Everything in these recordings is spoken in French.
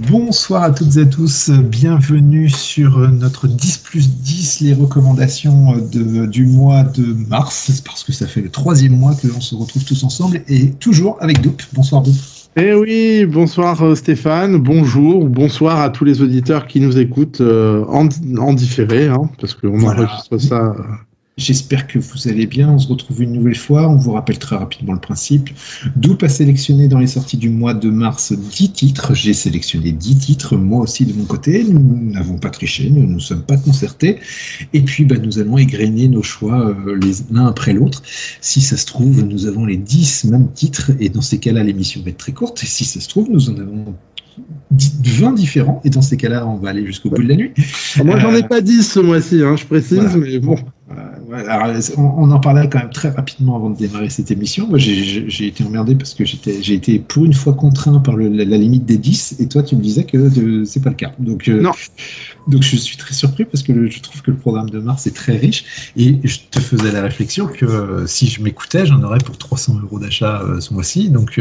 Bonsoir à toutes et à tous, bienvenue sur notre 10+10, les recommandations du mois de mars, parce que ça fait le 3e mois que l'on se retrouve tous ensemble, et toujours avec Doup. Bonsoir Doup. Eh oui, bonsoir Stéphane, bonsoir à tous les auditeurs qui nous écoutent en différé, hein, parce qu'on enregistre ça... J'espère que vous allez bien, on se retrouve une nouvelle fois, on vous rappelle très rapidement le principe. Doup a sélectionné dans les sorties du mois de mars 10 titres, j'ai sélectionné 10 titres, moi aussi de mon côté, nous n'avons pas triché, nous ne nous sommes pas concertés, et puis nous allons égrener nos choix l'un après l'autre. Si ça se trouve, nous avons les 10 mêmes titres, et dans ces cas-là, l'émission va être très courte, et si ça se trouve, nous en avons 20 différents, et dans ces cas-là, on va aller jusqu'au bout de la nuit. Moi, j'en ai pas 10 ce mois-ci, je précise, voilà. Mais bon... Alors, on en parlait quand même très rapidement avant de démarrer cette émission. Moi, j'ai été emmerdé parce que j'ai été pour une fois contraint par la limite des 10, et toi, tu me disais que c'est pas le cas. Donc je suis très surpris parce que je trouve que le programme de mars est très riche, et je te faisais la réflexion que si je m'écoutais, j'en aurais pour 300 € d'achat ce mois-ci. Donc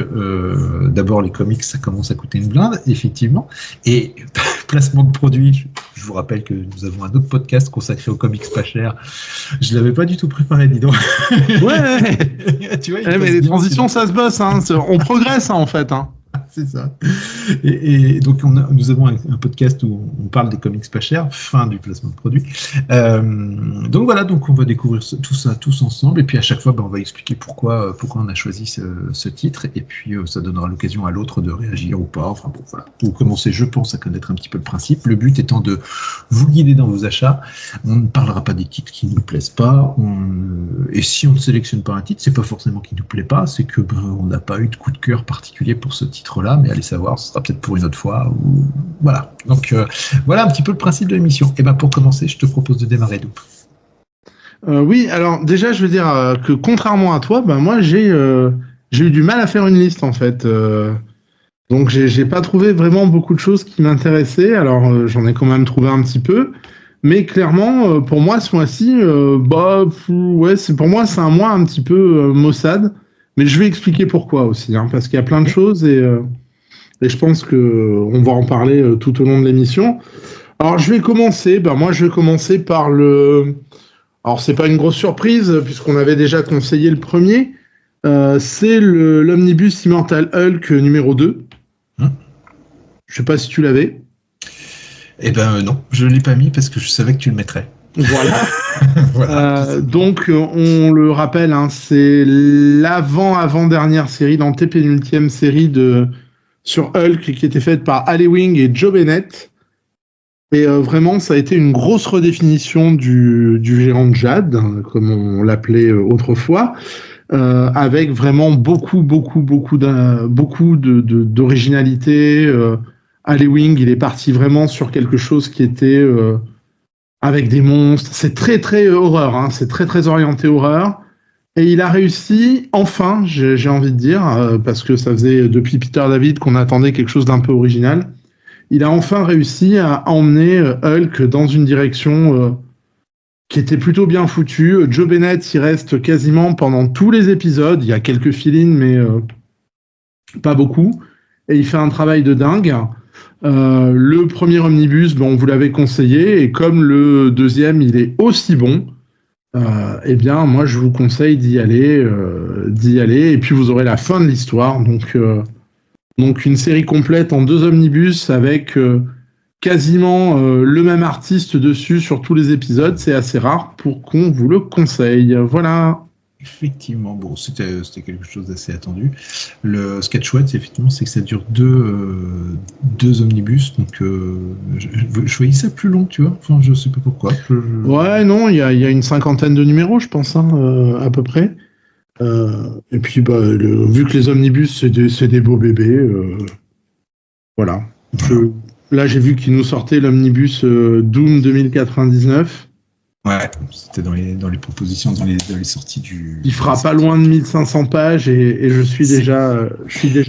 d'abord, les comics, ça commence à coûter une blinde, effectivement. Et placement de produits, je vous rappelle que nous avons un autre podcast consacré aux comics pas chers. Je l'avais pas du tout préparé, dis donc. Ouais. Tu vois, mais les transitions, ça se bosse, hein. On progresse, hein, en fait. Hein. C'est ça. Et donc, nous avons un podcast où on parle des comics pas chers, fin du placement de produits. Donc voilà, donc on va découvrir tout ça tous ensemble, et puis à chaque fois, on va expliquer pourquoi on a choisi ce titre, et puis ça donnera l'occasion à l'autre de réagir ou pas. Enfin bon, voilà. Pour commencer, je pense, à connaître un petit peu le principe. Le but étant de vous guider dans vos achats. On ne parlera pas des titres qui ne nous plaisent pas. Et si on ne sélectionne pas un titre, c'est pas forcément qu'il ne nous plaît pas, c'est que on n'a pas eu de coup de cœur particulier pour ce titre-là, mais allez savoir, ce sera peut-être pour une autre fois. Voilà. Donc voilà un petit peu le principe de l'émission. Et pour commencer, je te propose de démarrer, Doup. Oui, alors déjà, je veux dire que contrairement à toi, moi j'ai eu du mal à faire une liste en fait. Donc j'ai pas trouvé vraiment beaucoup de choses qui m'intéressaient. Alors j'en ai quand même trouvé un petit peu, mais clairement pour moi ce mois-ci, pour moi c'est un mois un petit peu maussade. Mais je vais expliquer pourquoi aussi, parce qu'il y a plein de choses et je pense qu'on va en parler tout au long de l'émission. Alors je vais commencer, je vais commencer par le... Alors c'est pas une grosse surprise puisqu'on avait déjà conseillé le premier, c'est l'Omnibus Immortal Hulk numéro 2. Je sais pas si tu l'avais. Non, je ne l'ai pas mis parce que je savais que tu le mettrais. Voilà. Voilà. Donc on le rappelle, c'est l'avant-dernière série, l'antépénultième série sur Hulk qui était faite par Ali Wing et Joe Bennett. Et vraiment, ça a été une grosse redéfinition du géant Jade, comme on l'appelait autrefois, avec vraiment beaucoup d'originalité. Ali Wing, il est parti vraiment sur quelque chose qui était avec des monstres. C'est très très horreur, c'est très très orienté horreur. Et il a réussi, enfin, j'ai envie de dire, parce que ça faisait depuis Peter David qu'on attendait quelque chose d'un peu original. Il a enfin réussi à emmener Hulk dans une direction qui était plutôt bien foutue. Joe Bennett y reste quasiment pendant tous les épisodes. Il y a quelques fill-in, mais pas beaucoup. Et il fait un travail de dingue. Le premier omnibus, on vous l'avait conseillé, et comme le deuxième, il est aussi bon, moi je vous conseille d'y aller, et puis vous aurez la fin de l'histoire. Donc une série complète en 2 omnibus avec quasiment le même artiste dessus sur tous les épisodes. C'est assez rare pour qu'on vous le conseille. Voilà. Effectivement, c'était quelque chose d'assez attendu. Ce qui est chouette, effectivement, c'est que ça dure deux omnibus, donc je voyais ça plus long, tu vois. Enfin, je sais pas pourquoi. Ouais, non, il y a une 50aine de numéros, je pense, à peu près. Et puis, vu que les omnibus, c'est des beaux bébés, voilà. Là, j'ai vu qu'ils nous sortaient l'omnibus Doom 2099. Ouais, c'était dans les propositions, dans les sorties du... Il fera pas loin de 1500 pages et je suis déjà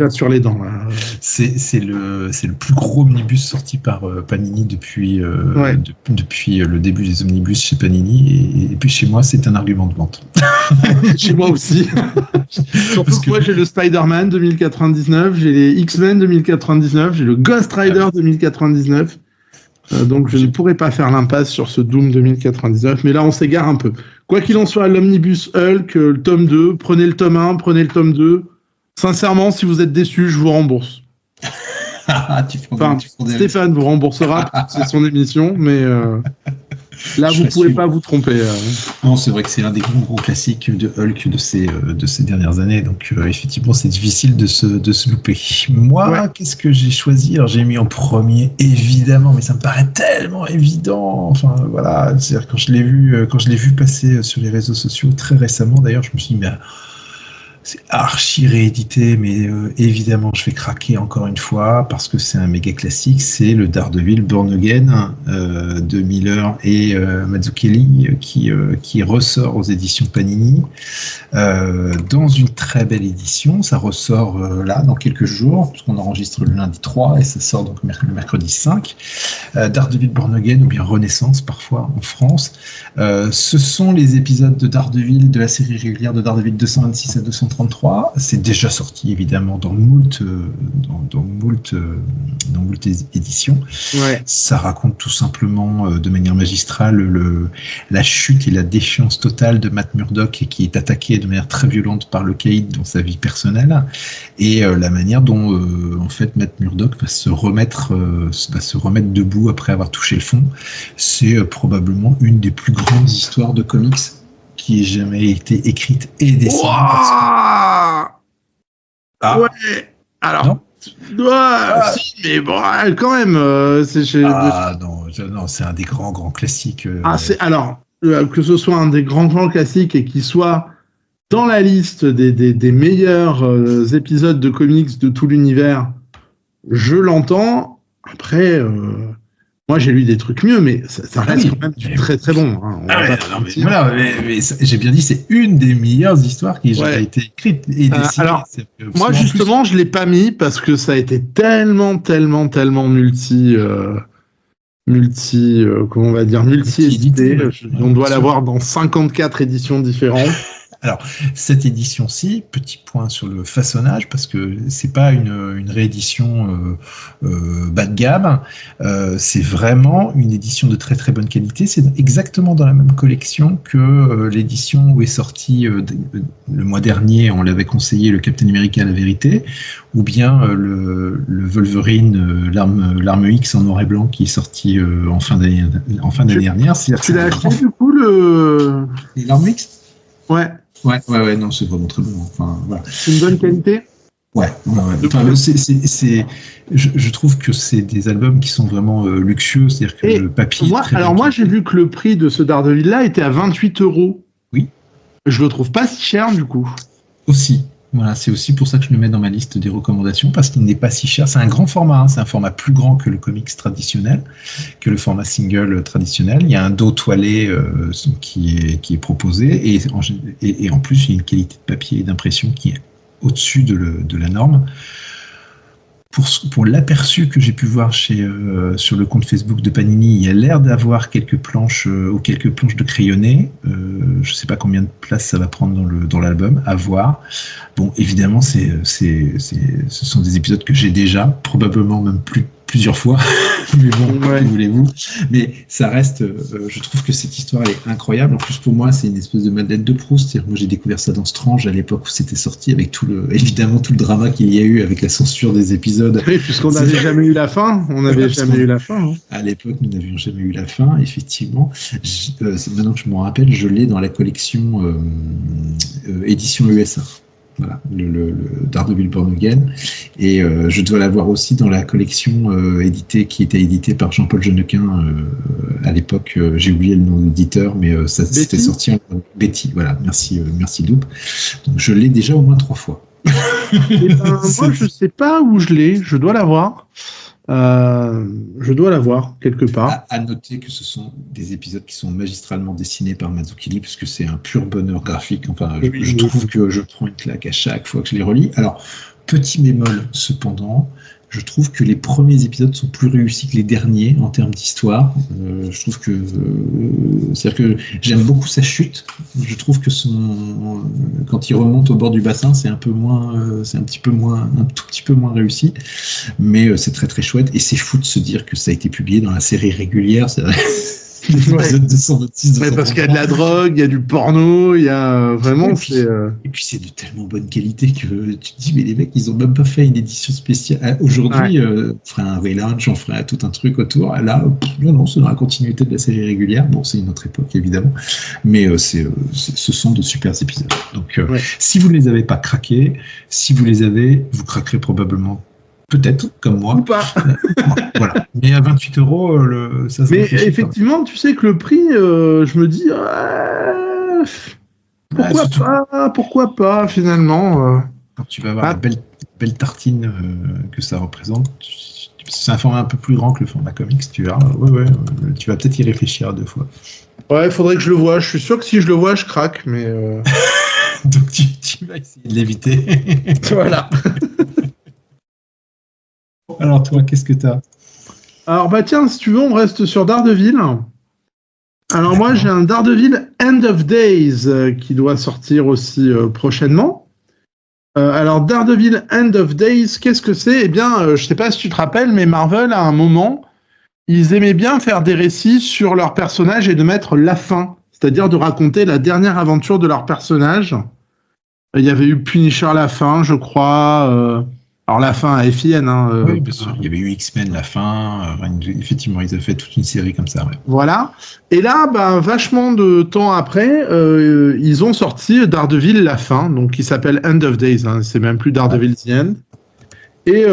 sur les dents, là. C'est le plus gros omnibus sorti par Panini depuis le début des omnibus chez Panini, et puis chez moi c'est un argument de vente. Chez moi aussi. Surtout que moi j'ai le Spider-Man 2099, j'ai les X-Men 2099, j'ai le Ghost Rider 2099. Donc je ne pourrais pas faire l'impasse sur ce Doom 2099, mais là on s'égare un peu. Quoi qu'il en soit, l'Omnibus Hulk, le tome 2, prenez le tome 1, prenez le tome 2. Sincèrement, si vous êtes déçus, je vous rembourse. Stéphane vous remboursera, c'est son émission, mais là vous ne pouvez pas vous tromper. Non, c'est vrai que c'est l'un des gros classiques de Hulk de ces dernières années, donc effectivement c'est difficile de se louper. Moi, qu'est-ce que j'ai choisi? Alors j'ai mis en premier, évidemment, mais ça me paraît tellement évident. Enfin voilà, c'est-à-dire quand je l'ai vu passer sur les réseaux sociaux très récemment, d'ailleurs, je me suis dit mais c'est archi réédité, mais évidemment je vais craquer encore une fois parce que c'est un méga classique, c'est le Daredevil Born Again de Miller et Mazzucchelli qui ressort aux éditions Panini dans une très belle édition. Ça ressort là dans quelques jours, puisqu'on enregistre le lundi 3 et ça sort donc le mercredi 5. Daredevil Born Again, ou bien Renaissance parfois en France. Ce sont les épisodes de Daredevil, de la série régulière de Daredevil 226 à 233. C'est déjà sorti évidemment dans moult éditions. Ouais. Ça raconte tout simplement de manière magistrale la chute et la défiance totale de Matt Murdock, et qui est attaqué de manière très violente par le caïd dans sa vie personnelle, et la manière dont en fait Matt Murdock va se remettre debout après avoir touché le fond. C'est probablement une des plus grandes histoires de comics qui ait jamais été écrite et dessinée. Ouais. Alors. Si, mais bon, quand même. Non, c'est un des grands classiques. Alors, que ce soit un des grands classiques et qu'il soit dans la liste des meilleurs épisodes de comics de tout l'univers, je l'entends. Après. Moi, j'ai lu des trucs mieux, mais ça reste quand même très très bon. Hein. Mais j'ai bien dit, c'est une des meilleures histoires qui a été écrite et dessinée. Alors, moi, justement, je l'ai pas mis parce que ça a été tellement multi-édité. On doit l'avoir dans 54 éditions différentes. Alors, cette édition-ci, petit point sur le façonnage, parce que c'est pas une réédition bas de gamme, c'est vraiment une édition de très très bonne qualité. C'est exactement dans la même collection que l'édition où est sorti le mois dernier, on l'avait conseillé, le Captain America la vérité, ou bien le Wolverine, l'arme X en noir et blanc qui est sorti en fin d'année dernière. Tu l'as acheté du coup l'arme X? Ouais, non, c'est vraiment très bon. Enfin, voilà. C'est une bonne qualité. Ouais. Enfin, je trouve que c'est des albums qui sont vraiment luxueux, c'est-à-dire que le papier. Moi, j'ai vu que le prix de ce Daredevil-là était à 28 €. Oui. Je le trouve pas si cher du coup. Aussi. Voilà, c'est aussi pour ça que je le mets dans ma liste des recommandations, parce qu'il n'est pas si cher. C'est un grand format, c'est un format plus grand que le comics traditionnel, que le format single traditionnel. Il y a un dos toilé qui est proposé, et en plus il y a une qualité de papier et d'impression qui est au-dessus de la norme. Pour l'aperçu que j'ai pu voir sur le compte Facebook de Panini, il y a l'air d'avoir quelques planches de crayonné. Je ne sais pas combien de place ça va prendre dans l'album, à voir. Bon, évidemment, ce sont des épisodes que j'ai déjà, probablement même plusieurs fois, mais bon, que voulez-vous. Mais ça reste, je trouve que cette histoire elle est incroyable. En plus, pour moi, c'est une espèce de Madeleine de Proust. C'est-à-dire, moi, j'ai découvert ça dans Strange à l'époque où c'était sorti, avec évidemment tout le drama qu'il y a eu avec la censure des épisodes. Oui, puisqu'on n'avait jamais eu la fin. Hein. À l'époque, nous n'avions jamais eu la fin, effectivement. Maintenant que je m'en rappelle, je l'ai dans la collection édition USA. Voilà, le Daredevil Born Again, et je dois l'avoir aussi dans la collection qui était éditée par Jean-Paul Jeannequin à l'époque. J'ai oublié le nom d'éditeur, mais ça c'était sorti en Betty. Voilà, merci Loup. Donc je l'ai déjà au moins 3 fois. Moi, je sais pas où je l'ai. Je dois l'avoir. Je dois l'avoir quelque part. À noter que ce sont des épisodes qui sont magistralement dessinés par Mazzucchelli, puisque c'est un pur bonheur graphique. Enfin, je trouve que je prends une claque à chaque fois que je les relis. Alors, Petit bémol, cependant, je trouve que les premiers épisodes sont plus réussis que les derniers en termes d'histoire. Je trouve que, c'est-à-dire que j'aime beaucoup sa chute. Je trouve que quand il remonte au bord du bassin, c'est un tout petit peu moins réussi, mais c'est très très chouette. Et c'est fou de se dire que ça a été publié dans la série régulière. Ouais. 226, mais parce qu'il y a de la drogue, il y a du porno, il y a vraiment. Et puis c'est de tellement bonne qualité que tu te dis, mais les mecs, ils ont même pas fait une édition spéciale. Aujourd'hui, on ferait un relaunch, on ferait tout un truc autour. Là, non, c'est dans la continuité de la série régulière. Bon, c'est une autre époque, évidemment. Mais ce sont de super épisodes. Donc, si vous ne les avez pas craqués, si vous les avez, vous craquerez probablement. Peut-être, comme moi. Ou pas. Voilà. Mais à 28 €, ça se Mais effectivement, tu sais que le prix, je me dis, pourquoi pas, finalement. Quand tu vas voir la belle tartine que ça représente, c'est un format un peu plus grand que le format comics, tu verras. Tu vas peut-être y réfléchir 2 fois. Ouais, il faudrait que je le voie. Je suis sûr que si je le vois, je craque, mais... Donc tu vas essayer de l'éviter. Voilà. Alors toi, qu'est-ce que t'as ? Alors tiens, si tu veux, on reste sur Daredevil. Alors moi, j'ai un Daredevil End of Days qui doit sortir aussi prochainement. Alors Daredevil End of Days, qu'est-ce que c'est ? Eh bien, je sais pas si tu te rappelles, mais Marvel, à un moment, ils aimaient bien faire des récits sur leurs personnages et de mettre la fin, c'est-à-dire de raconter la dernière aventure de leur personnage. Il y avait eu Punisher la fin, je crois... Alors la fin à FIN. Oui, bien sûr. Il y avait eu X-Men la fin. Effectivement, ils avaient fait toute une série comme ça. Ouais. Voilà. Et là, vachement de temps après, ils ont sorti Daredevil la fin, donc qui s'appelle End of Days. C'est même plus Daredevil The End. Et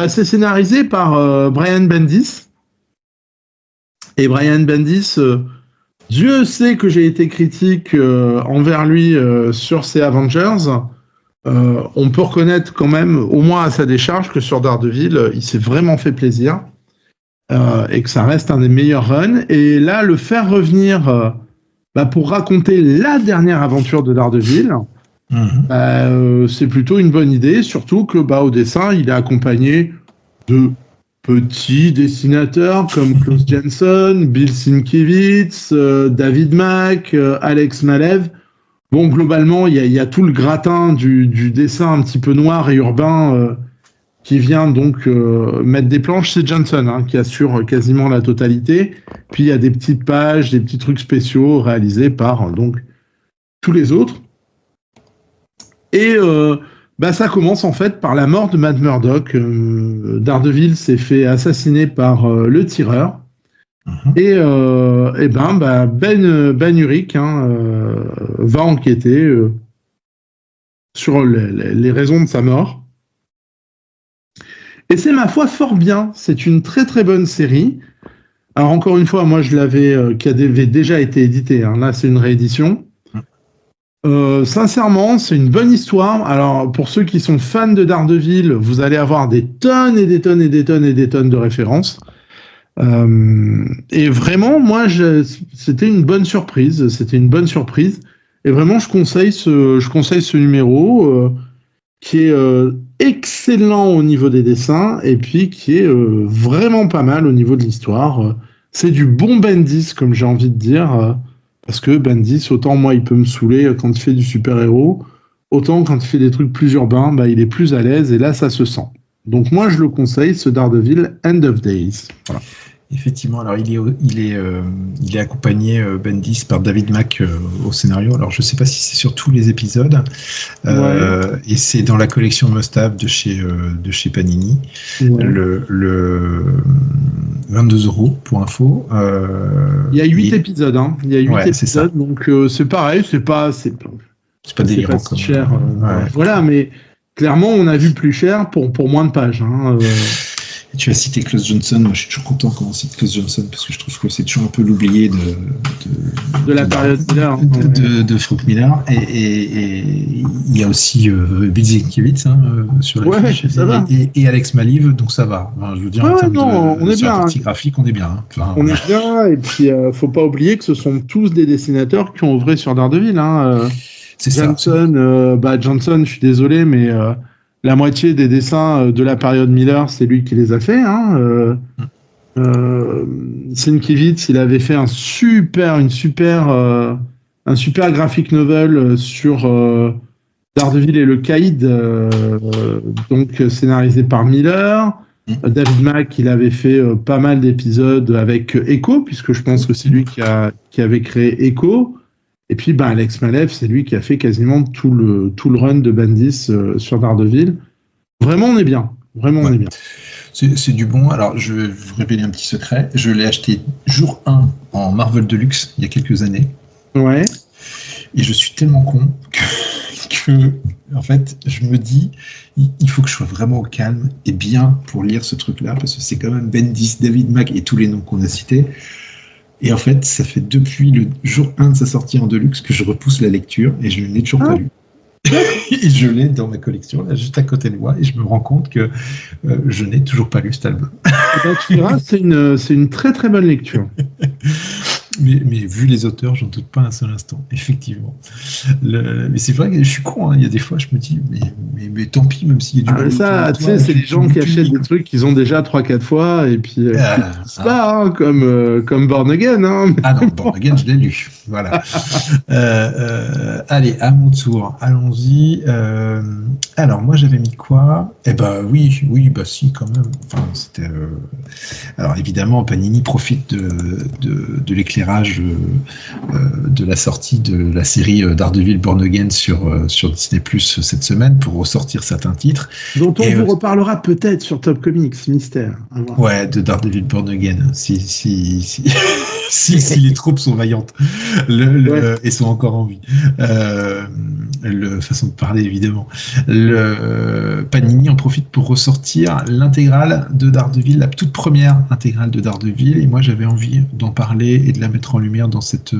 c'est scénarisé par Brian Bendis. Et Brian Bendis, Dieu sait que j'ai été critique envers lui sur ses Avengers. On peut reconnaître quand même, au moins à sa décharge, que sur Daredevil, il s'est vraiment fait plaisir et que ça reste un des meilleurs runs. Et là, le faire revenir pour raconter la dernière aventure de Daredevil, c'est plutôt une bonne idée, surtout que au dessin, il est accompagné de petits dessinateurs comme Klaus Janson, Bill Sienkiewicz, David Mack, Alex Maleev. Bon, globalement, il y a tout le gratin du dessin un petit peu noir et urbain qui vient donc mettre des planches. C'est Johnson qui assure quasiment la totalité. Puis il y a des petites pages, des petits trucs spéciaux réalisés par donc tous les autres. Et ça commence en fait par la mort de Matt Murdock. Daredevil s'est fait assassiner par le tireur. Et Ben Urich va enquêter sur les raisons de sa mort. Et c'est ma foi fort bien. C'est une très très bonne série. Alors encore une fois, moi je l'avais qui avait déjà été édité. Là c'est une réédition. Sincèrement, c'est une bonne histoire. Alors pour ceux qui sont fans de Daredevil, vous allez avoir des tonnes et des tonnes et des tonnes et des tonnes de références. Et vraiment, moi, c'était une bonne surprise. Et vraiment, je conseille ce numéro qui est excellent au niveau des dessins et puis qui est vraiment pas mal au niveau de l'histoire. C'est du bon Bendis, comme j'ai envie de dire, parce que Bendis, autant moi, il peut me saouler quand il fait du super-héros, autant quand il fait des trucs plus urbains, il est plus à l'aise et là, ça se sent. Donc moi, je le conseille, ce Daredevil End of Days. Voilà. Effectivement, alors il est accompagné Bendis par David Mack au scénario. Alors je sais pas si c'est sur tous les épisodes, et c'est dans la collection Must-Have de chez Panini. Le 22 € pour info. Il y a 8 épisodes. Il y a 8 épisodes, donc c'est pareil, c'est pas délirant si cher. Voilà, mais clairement on a vu plus cher pour moins de pages. Tu as cité Klaus Johnson. Moi, je suis toujours content quand on cite Klaus Johnson parce que je trouve que c'est toujours un peu l'oublié de la période Miller, de Frank Miller. Et il y a aussi Bill Sienkiewicz sur la fiche, et Alex Maleev, donc ça va. Enfin, je veux dire, on est bien. Partie graphique, on est bien. On est bien. Et puis, faut pas oublier que ce sont tous des dessinateurs qui ont œuvré sur Daredevil. C'est Johnson, Johnson, je suis désolé, mais la moitié des dessins de la période Miller, c'est lui qui les a fait. Hein. Sienkiewicz, il avait fait un super graphic novel sur Daredevil et le Caïd, donc scénarisé par Miller. David Mack, il avait fait pas mal d'épisodes avec Echo, puisque je pense que c'est lui qui avait créé Echo. Et puis Alex Maleev, c'est lui qui a fait quasiment tout le run de Bendis sur Daredevil. Vraiment, on est bien. Vraiment, on est bien. C'est du bon. Alors, je vais vous révéler un petit secret. Je l'ai acheté jour 1 en Marvel Deluxe il y a quelques années. Ouais. Et je suis tellement con que en fait, je me dis, il faut que je sois vraiment au calme et bien pour lire ce truc-là, parce que c'est quand même Bendis, David Mack et tous les noms qu'on a cités. Et en fait, ça fait depuis le jour 1 de sa sortie en Deluxe que je repousse la lecture et je ne l'ai toujours pas lu. Et je l'ai dans ma collection, là, juste à côté de moi, et je me rends compte que je n'ai toujours pas lu cet album. Tu verras, c'est une très très bonne lecture. Mais vu les auteurs, j'en doute pas un seul instant, effectivement. Mais c'est vrai que je suis con, hein. Il y a des fois, je me dis, mais tant pis, même s'il y a du mal. Ça, tu sais, c'est les gens qui achètent des trucs qu'ils ont déjà 3-4 fois, et puis c'est pas, hein, comme Born Again. Hein. Ah non, Born Again, je l'ai lu. Voilà. Allez, à mon tour, allons-y. Alors, moi, j'avais mis quoi ? Eh ben, oui, bah si, quand même. Enfin, c'était. Alors, évidemment, Panini profite de l'éclairage de la sortie de la série Daredevil Born Again sur Disney+ cette semaine pour ressortir certains titres. Dont on vous reparlera peut-être sur Top Comics, mystère. Ouais, de Daredevil Born Again, si les troupes sont vaillantes et sont encore en vie. Façon de parler, évidemment. Panini en profite pour ressortir l'intégrale de Daredevil, la toute première intégrale de Daredevil, et moi j'avais envie d'en parler et de la mettre en lumière dans cette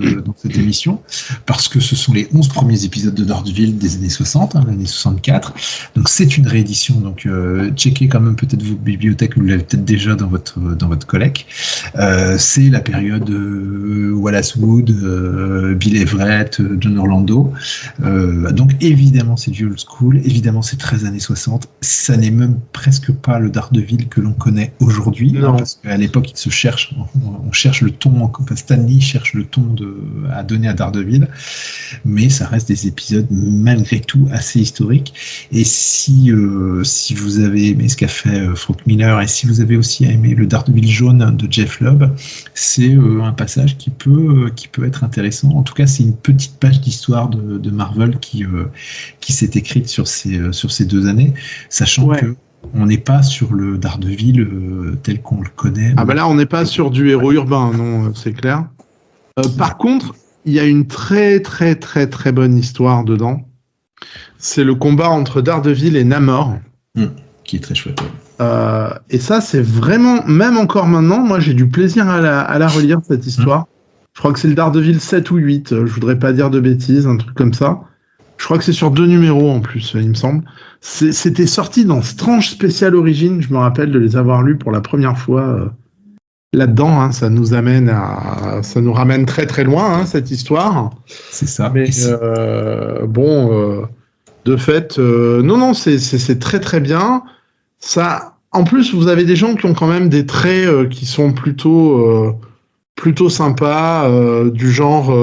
émission, parce que ce sont les 11 premiers épisodes de Daredevil des années 60, l'année 64, donc c'est une réédition, donc checkez quand même peut-être vos bibliothèques, vous l'avez peut-être déjà dans votre collecte. C'est la période Wallace Wood, Bill Everett, John Orlando, donc évidemment c'est du old school, évidemment c'est 13 années 60, ça n'est même presque pas le Daredevil que l'on connaît aujourd'hui, hein, parce qu'à l'époque on cherche le ton, Stan Lee cherche le ton à donner à Daredevil, mais ça reste des épisodes malgré tout assez historiques, et si vous avez aimé ce qu'a fait Frank Miller, et si vous avez aussi aimé le Daredevil jaune de Jeff Lubb, c'est un passage qui peut être intéressant. En tout cas, c'est une petite page d'histoire de Marvel qui s'est écrite sur ces 2 années, sachant que on n'est pas sur le Daredevil tel qu'on le connaît. Ah bah là, on n'est pas sur du héros urbain, non, c'est clair. Par contre, il y a une très très très très bonne histoire dedans. C'est le combat entre Daredevil et Namor. Qui est très chouette. Et ça, c'est vraiment, même encore maintenant, moi j'ai du plaisir à la relire, cette histoire. Je crois que c'est le Daredevil 7 ou 8, je voudrais pas dire de bêtises, un truc comme ça. Je crois que c'est sur 2 numéros en plus, il me semble. C'était sorti dans Strange Special Origins, je me rappelle de les avoir lus pour la première fois là-dedans. Hein, ça nous ramène très très loin, hein, cette histoire. C'est ça. Mais de fait, non, c'est très très bien. Ça, en plus, vous avez des gens qui ont quand même des traits qui sont plutôt sympas, du genre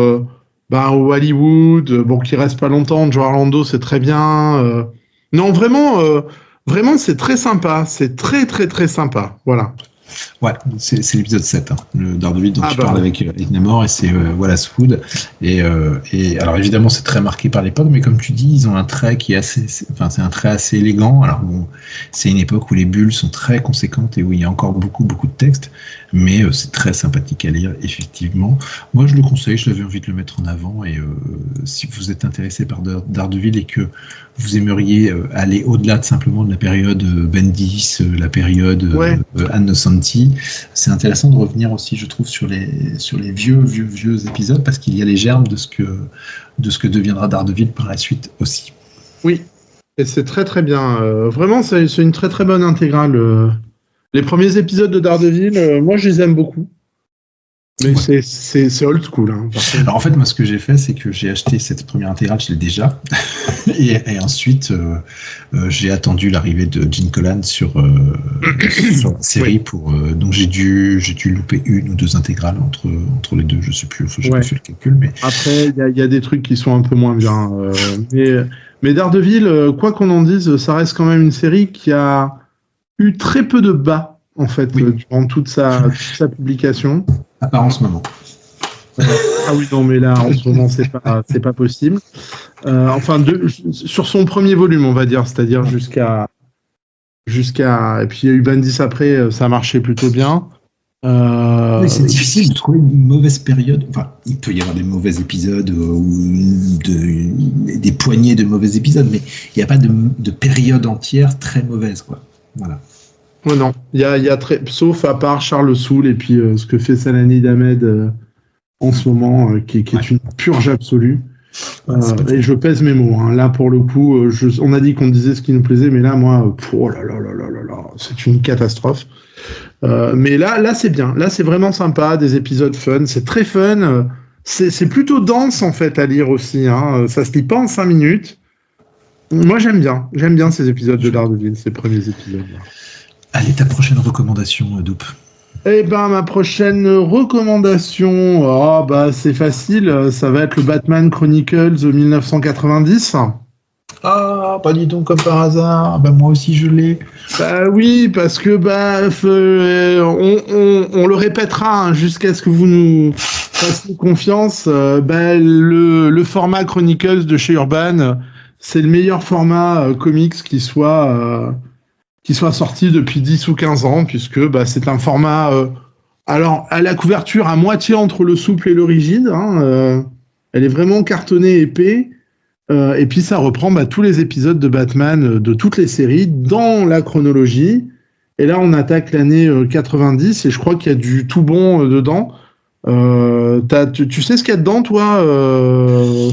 Hollywood, qui reste pas longtemps. Joe Orlando, c'est très bien. Non, vraiment, c'est très sympa. C'est très très très sympa. Voilà. Ouais, c'est l'épisode 7, hein, le Daredevil dont tu parles avec Namor, et c'est Wallace Wood. Et alors évidemment, c'est très marqué par l'époque, mais comme tu dis, ils ont un trait qui est c'est un trait assez élégant. Alors bon, c'est une époque où les bulles sont très conséquentes et où il y a encore beaucoup de texte, mais c'est très sympathique à lire, effectivement. Moi, je le conseille, j'avais envie de le mettre en avant, et si vous êtes intéressé par Daredevil et que vous aimeriez aller au-delà de simplement de la période Bendis, la période Anne Nocenti, c'est intéressant de revenir aussi, je trouve, sur les vieux épisodes, parce qu'il y a les germes de ce que deviendra Daredevil par la suite aussi. Oui, et c'est très très bien. Vraiment, c'est une très très bonne intégrale. Les premiers épisodes de Daredevil, moi je les aime beaucoup. Mais c'est old school. Hein, alors en fait, moi, ce que j'ai fait, c'est que j'ai acheté cette première intégrale, je l'ai déjà, et ensuite j'ai attendu l'arrivée de Gene Colan sur la série pour. Donc j'ai dû louper 1 ou 2 intégrales entre les deux, je sais plus, j'ai pas fait le calcul, mais. Après, il y a des trucs qui sont un peu moins bien, mais Daredevil, quoi qu'on en dise, ça reste quand même une série qui a eu très peu de bas en fait durant toute sa publication. À part en ce moment. Ah oui, non, mais là, en ce moment, c'est pas possible. Enfin, sur son premier volume, on va dire, c'est-à-dire jusqu'à. Et puis, il y a eu Bendis après, ça marchait plutôt bien. Mais c'est difficile de trouver une mauvaise période. Enfin, il peut y avoir des mauvais épisodes ou des poignées de mauvais épisodes, mais il n'y a pas de période entière très mauvaise, quoi. Voilà. Ouais, non, il y a très, sauf à part Charles Soule et puis ce que fait Salanid Ahmed en ce moment, qui est une purge absolue. Et je pèse mes mots. Hein. Là, pour le coup, on a dit qu'on disait ce qui nous plaisait, mais là, moi, oh là là là là là là, c'est une catastrophe. Mais là, c'est bien. Là, c'est vraiment sympa, des épisodes fun. C'est très fun. C'est plutôt dense en fait à lire aussi. Hein. Ça se lit pas en 5 minutes. Moi, j'aime bien ces épisodes de Daredevil, ces premiers épisodes. Là. Allez, ta prochaine recommandation, Dope. Eh ben, ma prochaine recommandation, c'est facile, ça va être le Batman Chronicles 1990. Ah, pas dis donc comme par hasard, moi aussi je l'ai. Bah oui, parce que on le répétera jusqu'à ce que vous nous fassiez confiance. Le format Chronicles de chez Urban, c'est le meilleur format comics qui soit sorti depuis 10 ou 15 ans, puisque c'est un format alors à la couverture à moitié entre le souple et le rigide, elle est vraiment cartonnée épais, et puis ça reprend tous les épisodes de Batman de toutes les séries dans la chronologie, et là on attaque l'année 90 et je crois qu'il y a du tout bon dedans. Tu sais ce qu'il y a dedans toi,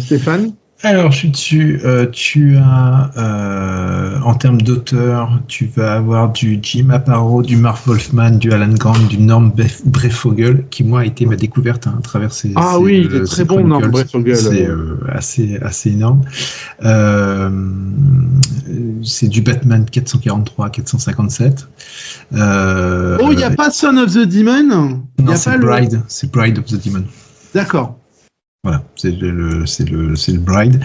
Stéphane? Alors, je suis dessus. Tu as, en termes d'auteur, tu vas avoir du Jim Aparo, du Marv Wolfman, du Alan Grant, du Norm Breyfogle, qui, moi, a été ma découverte à travers ces. Ah oui, il est très bon, Norm Breyfogle. C'est assez énorme. C'est du Batman 443, 457. Il n'y a pas Son of the Demon? Non, c'est Bride. C'est Bride of the Demon. D'accord. Voilà, c'est le Bride.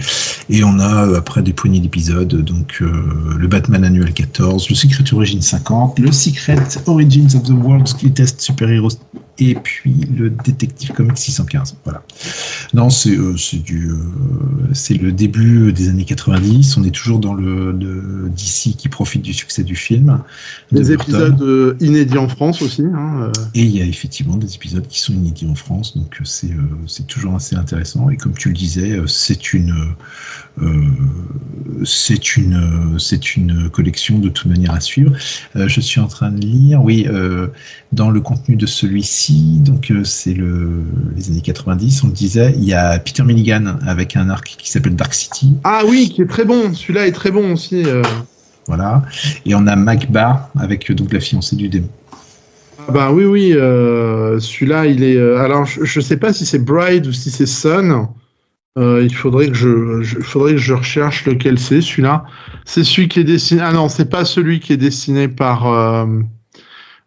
Et on a après des poignées d'épisodes, donc le Batman Annuel 14, le Secret Origins 50, le Secret Origins of the World's Greatest Super Heroes, et puis le Detective Comics 615. Voilà. Non, c'est le début des années 90. On est toujours dans le DC qui profite du succès du film. Des épisodes inédits en France aussi. Hein. Et il y a effectivement des épisodes qui sont inédits en France, donc c'est toujours assez intéressant. Et comme tu le disais, c'est une collection de toute manière à suivre. Je suis en train de lire, dans le contenu de celui-ci, donc c'est les années 90, on le disait, il y a Peter Milligan avec un arc qui s'appelle Dark City. Ah oui, qui est très bon, celui-là est très bon aussi. Voilà, et on a Mac Barr avec donc la fiancée du démon. Oui, celui-là il est... alors je sais pas si c'est Bride ou si c'est Son. Il faudrait que je recherche lequel c'est, celui-là. C'est celui qui est dessiné... Ah non, c'est pas celui qui est dessiné par...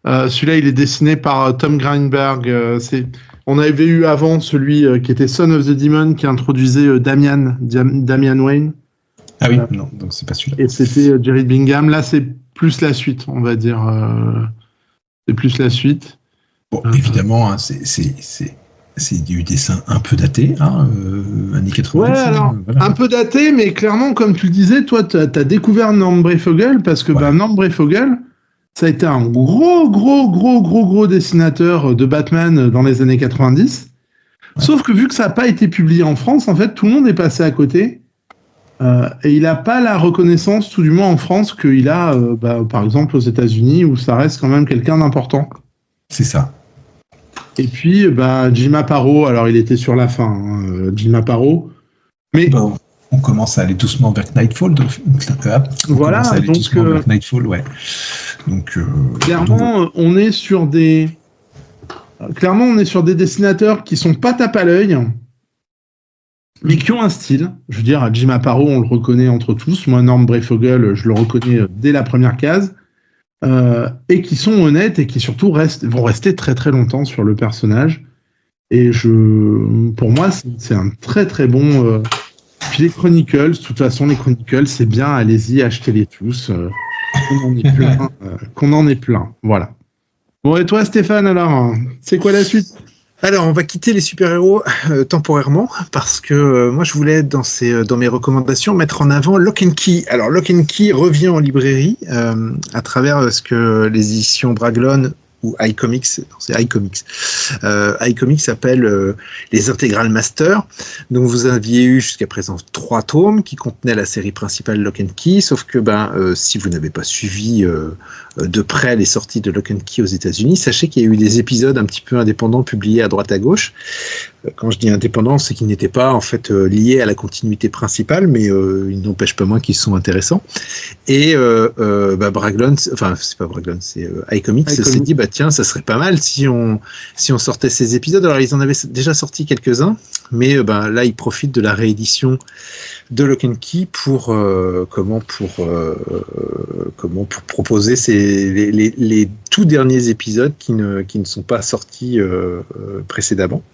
celui-là, il est dessiné par Tom Greenberg. On avait eu avant celui qui était Son of the Demon, qui introduisait Damian Wayne. Ah oui, non, donc c'est pas celui-là. Et c'était Jerry Bingham. Là, c'est plus la suite, on va dire. C'est plus la suite. Bon, évidemment, c'est du dessin un peu daté, années 80. Ouais, alors, un peu daté, mais clairement, comme tu le disais, toi, tu as découvert Norm Breyfogle, parce que Norm Breyfogle, ça a été un gros dessinateur de Batman dans les années 90. Ouais. Sauf que vu que ça n'a pas été publié en France, en fait, tout le monde est passé à côté. Et il n'a pas la reconnaissance, tout du moins en France, qu'il a, par exemple, aux États-Unis, où ça reste quand même quelqu'un d'important. C'est ça. Et puis, Jim Aparo, alors il était sur la fin, Jim Aparo. Mais... on commence à aller doucement vers Nightfall. Voilà, donc vers Nightfall, ouais. Donc, clairement, on est sur des clairement, on est sur des dessinateurs qui sont pas tape à l'œil, mais qui ont un style. Je veux dire, Jim Aparo, on le reconnaît entre tous. Moi, Norm Breyfogle, je le reconnais dès la première case. Et qui sont honnêtes et qui surtout vont rester très très longtemps sur le personnage. Et pour moi, c'est un très très bon. Puis les Chronicles, de toute façon, les Chronicles, c'est bien, allez-y, achetez-les tous. Qu'on en ait plein. Voilà. Bon, et toi, Stéphane, alors, c'est quoi la suite ? Alors, on va quitter les super-héros temporairement parce que moi, je voulais, dans mes recommandations, mettre en avant Lock and Key. Alors, Lock and Key revient en librairie à travers ce que les éditions Braglon ou iComics, c'est iComics. iComics s'appelle les Integral Masters. Donc vous aviez eu jusqu'à présent 3 tomes qui contenaient la série principale Lock and Key, sauf que si vous n'avez pas suivi de près les sorties de Lock and Key aux États-Unis, sachez qu'il y a eu des épisodes un petit peu indépendants publiés à droite à gauche. Quand je dis indépendants, c'est qu'ils n'étaient pas en fait liés à la continuité principale, mais ils n'empêchent pas moins qu'ils sont intéressants. Et Braglon, enfin c'est pas Braglon, c'est iComics s'est dit tiens, ça serait pas mal si on sortait ces épisodes. Alors ils en avaient déjà sorti quelques-uns, mais là ils profitent de la réédition de Lock and Key pour proposer les tout derniers épisodes qui ne sont pas sortis précédemment.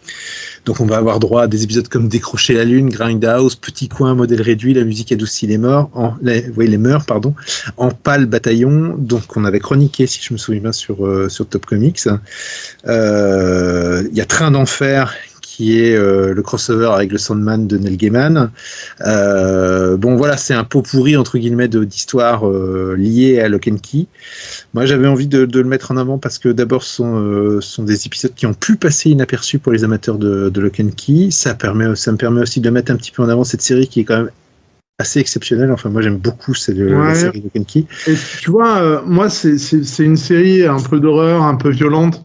Donc on va avoir droit à des épisodes comme Décrocher la Lune, Grindhouse, Petit Coin, Modèle réduit, La musique adoucit les mœurs, en Pâle Bataillon, donc on avait chroniqué, si je me souviens bien, sur Top Comics. Il y a Train d'enfer, qui est le crossover avec le Sandman de Neil Gaiman. Voilà, c'est un pot pourri entre guillemets d'histoires liées à Lock and Key. Moi, j'avais envie de le mettre en avant parce que d'abord, ce sont des épisodes qui ont pu passer inaperçus pour les amateurs de Lock and Key. Ça me permet aussi de mettre un petit peu en avant cette série qui est quand même assez exceptionnelle. Enfin, moi, j'aime beaucoup la série Lock and Key. Et tu vois, moi, c'est une série un peu d'horreur, un peu violente,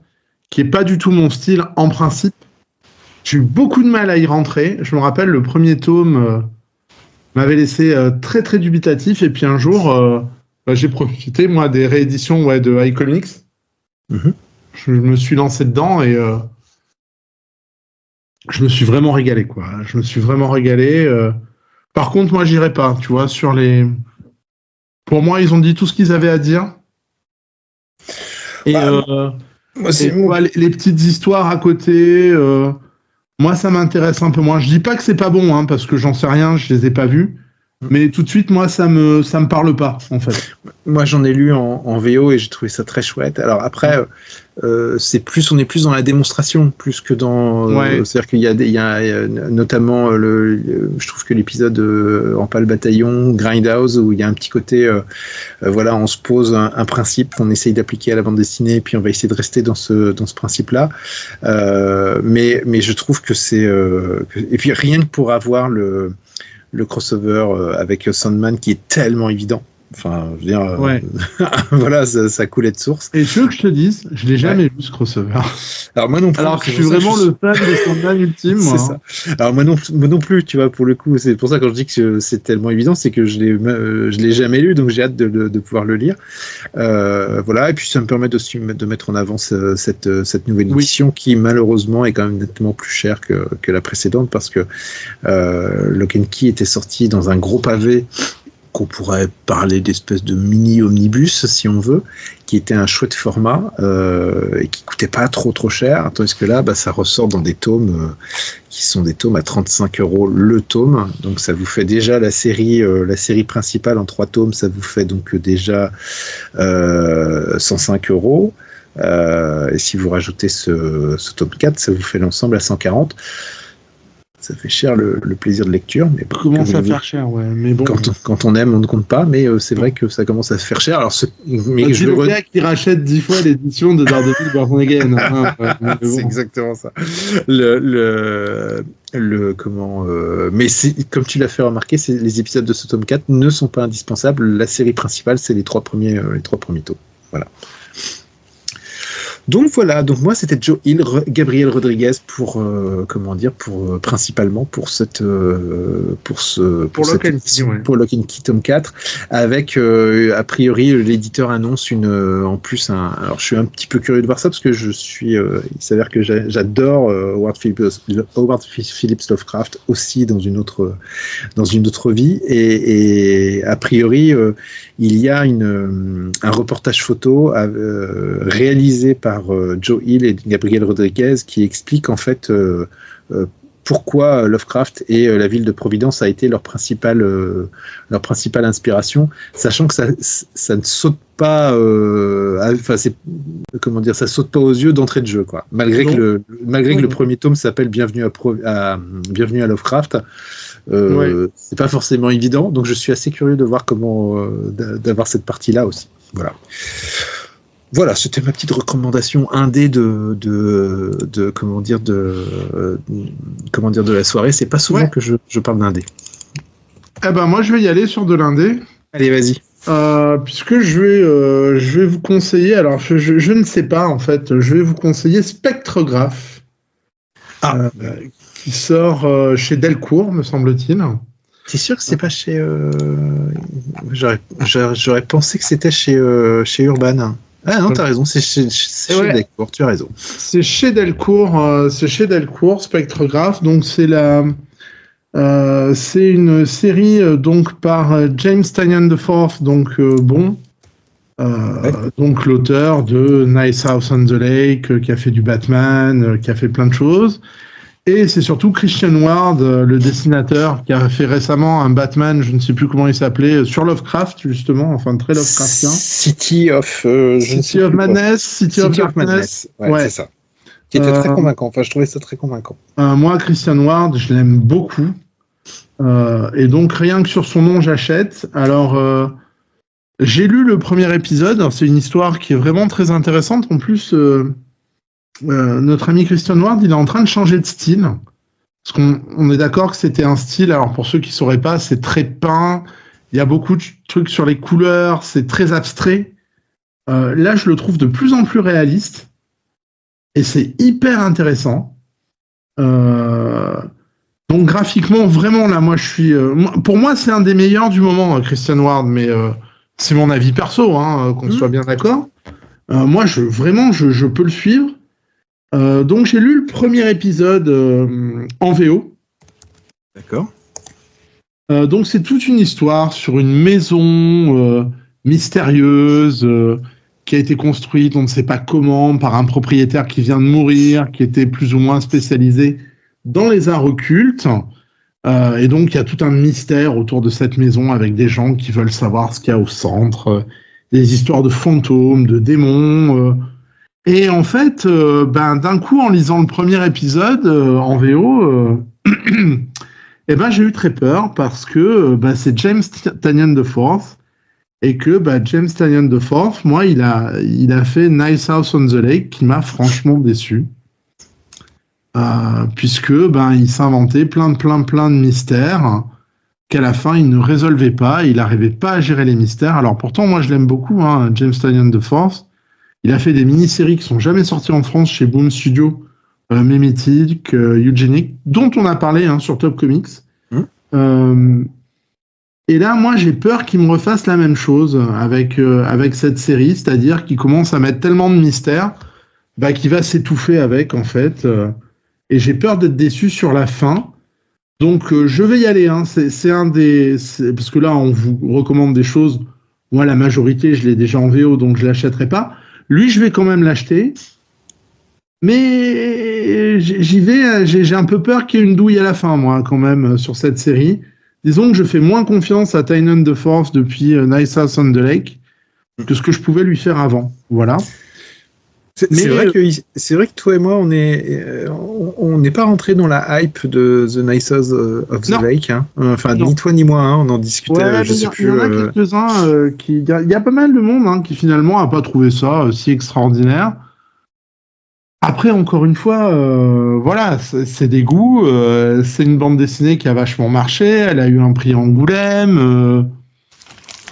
qui est pas du tout mon style en principe. J'ai eu beaucoup de mal à y rentrer. Je me rappelle, le premier tome m'avait laissé très très dubitatif. Et puis un jour, j'ai profité, moi, des rééditions de iComics. Mm-hmm. Je me suis lancé dedans et je me suis vraiment régalé, quoi. Je me suis vraiment régalé. Par contre, moi, j'irai pas, tu vois, sur les... Pour moi, ils ont dit tout ce qu'ils avaient à dire. Et, les petites histoires à côté... Moi, ça m'intéresse un peu moins. Je dis pas que c'est pas bon, parce que j'en sais rien, je les ai pas vus. Mais tout de suite, moi, ça me parle pas, en fait. Moi, j'en ai lu en VO et j'ai trouvé ça très chouette. Alors après, on est plus dans la démonstration, plus que dans... c'est-à-dire qu'il y a notamment, je trouve que l'épisode en Pâle Bataillon, Grindhouse, où il y a un petit côté, on se pose un principe qu'on essaye d'appliquer à la bande dessinée, et puis on va essayer de rester dans ce principe-là. Mais je trouve que c'est... et puis rien que pour avoir le crossover avec Sandman qui est tellement évident. Enfin, je veux dire, voilà, ça coulait de source. Et je veux que je te dise, je l'ai jamais vu ce crossover. Alors moi non plus. Alors que je suis vraiment le fan de Sandman ultime. C'est ça. Alors moi non plus, tu vois, pour le coup, c'est pour ça quand je dis que c'est tellement évident, c'est que je l'ai jamais lu, donc j'ai hâte de pouvoir le lire. Voilà, et puis ça me permet aussi de mettre en avant cette nouvelle édition qui malheureusement est quand même nettement plus chère que la précédente parce que Lock and Key était sorti dans un gros pavé. Qu'on pourrait parler d'espèce de mini-omnibus, si on veut, qui était un chouette format et qui coûtait pas trop cher, tandis que là, ça ressort dans des tomes qui sont des tomes à 35 € le tome, donc ça vous fait déjà la série principale en 3 tomes, ça vous fait donc déjà 105 €, et si vous rajoutez ce tome 4, ça vous fait l'ensemble à 140 €. Ça fait cher le plaisir de lecture. Mais commence à faire cher, mais bon. Quand on aime, on ne compte pas, mais c'est vrai que ça commence à se faire cher. Alors, le gars qui rachète 10 fois l'édition de Daredevil Born Again. C'est exactement ça. Mais comme tu l'as fait remarquer, les épisodes de ce tome 4 ne sont pas indispensables. La série principale, c'est les trois premiers tomes. Voilà. Donc voilà, donc moi c'était Joe Hill, Gabriel Rodriguez pour principalement pour Lock and Key tome 4 avec a priori l'éditeur annonce alors je suis un petit peu curieux de voir ça parce que il s'avère que j'adore Howard Phillips Lovecraft aussi dans une autre vie et a priori il y a un reportage photo réalisé par Joe Hill et Gabriel Rodriguez qui explique en fait pourquoi Lovecraft et la ville de Providence a été leur principale inspiration, sachant que ça ne saute pas, ça saute pas aux yeux d'entrée de jeu, quoi. Malgré que le premier tome s'appelle Bienvenue à Lovecraft, c'est pas forcément évident, donc je suis assez curieux de voir d'avoir cette partie-là aussi. Voilà, c'était ma petite recommandation indé de la soirée. C'est pas souvent que je parle d'indé. Eh ben moi je vais y aller sur de l'indé. Allez, vas-y. Puisque je vais vous conseiller. Alors je ne sais pas en fait. Je vais vous conseiller Spectrographe, qui sort chez Delcourt, me semble-t-il. T'es sûr que c'est pas chez J'aurais pensé que c'était chez Urban. Ah non, t'as raison, c'est chez Delcourt, tu as raison. C'est chez Delcourt, Spectrographe. Donc c'est une série donc par James Tynion IV, donc donc l'auteur de Nice House on the Lake, qui a fait du Batman, qui a fait plein de choses. Et c'est surtout Christian Ward, le dessinateur, qui a fait récemment un Batman, je ne sais plus comment il s'appelait, sur Lovecraft, justement, enfin très Lovecraftien. City of Madness. Ouais, c'est ça. Qui était très convaincant. Enfin, je trouvais ça très convaincant. Moi, Christian Ward, je l'aime beaucoup. Et donc, rien que sur son nom, j'achète. Alors, j'ai lu le premier épisode. Alors, c'est une histoire qui est vraiment très intéressante. En plus... notre ami Christian Ward, il est en train de changer de style. Parce qu'on est d'accord que c'était un style, alors pour ceux qui ne sauraient pas, c'est très peint, il y a beaucoup de trucs sur les couleurs, c'est très abstrait. Là, je le trouve de plus en plus réaliste. Et c'est hyper intéressant. Donc graphiquement, vraiment, là, moi, pour moi, c'est un des meilleurs du moment, Christian Ward, mais c'est mon avis perso, qu'on soit bien d'accord. Moi, je peux le suivre. Donc j'ai lu le premier épisode en VO. D'accord. Donc c'est toute une histoire sur une maison mystérieuse qui a été construite, on ne sait pas comment, par un propriétaire qui vient de mourir, qui était plus ou moins spécialisé dans les arts occultes. Et donc il y a tout un mystère autour de cette maison avec des gens qui veulent savoir ce qu'il y a au centre, des histoires de fantômes, de démons... Et en fait, d'un coup, en lisant le premier épisode en VO, j'ai eu très peur parce que c'est James Tynion IV et que James Tynion IV, moi, il a fait Nice House on the Lake qui m'a franchement déçu. Puisque il s'inventait plein de mystères qu'à la fin, il ne résolvait pas, il n'arrivait pas à gérer les mystères. Alors pourtant, moi, je l'aime beaucoup, James Tynion IV. Il a fait des mini-séries qui sont jamais sorties en France chez Boom Studio, Mimetic, Eugenic, dont on a parlé sur Top Comics. Et là, moi, j'ai peur qu'il me refasse la même chose avec cette série, c'est-à-dire qu'il commence à mettre tellement de mystères qu'il va s'étouffer avec, en fait. Et j'ai peur d'être déçu sur la fin. Donc, je vais y aller. Parce que là, on vous recommande des choses. Moi, la majorité, je l'ai déjà en VO, donc je ne l'achèterai pas. Lui, je vais quand même l'acheter. Mais j'y vais, j'ai un peu peur qu'il y ait une douille à la fin, moi, quand même, sur cette série. Disons que je fais moins confiance à Tynion IV depuis Nice House on the Lake que ce que je pouvais lui faire avant. Voilà. C'est vrai que toi et moi, on n'est pas rentré dans la hype de The Nice House of the Lake. Enfin, ni toi ni moi, on en discutait. Je sais plus. Il y en a quelques-uns il y a pas mal de monde qui finalement n'a pas trouvé ça si extraordinaire. Après, encore une fois, voilà, c'est des goûts. C'est une bande dessinée qui a vachement marché. Elle a eu un prix Angoulême.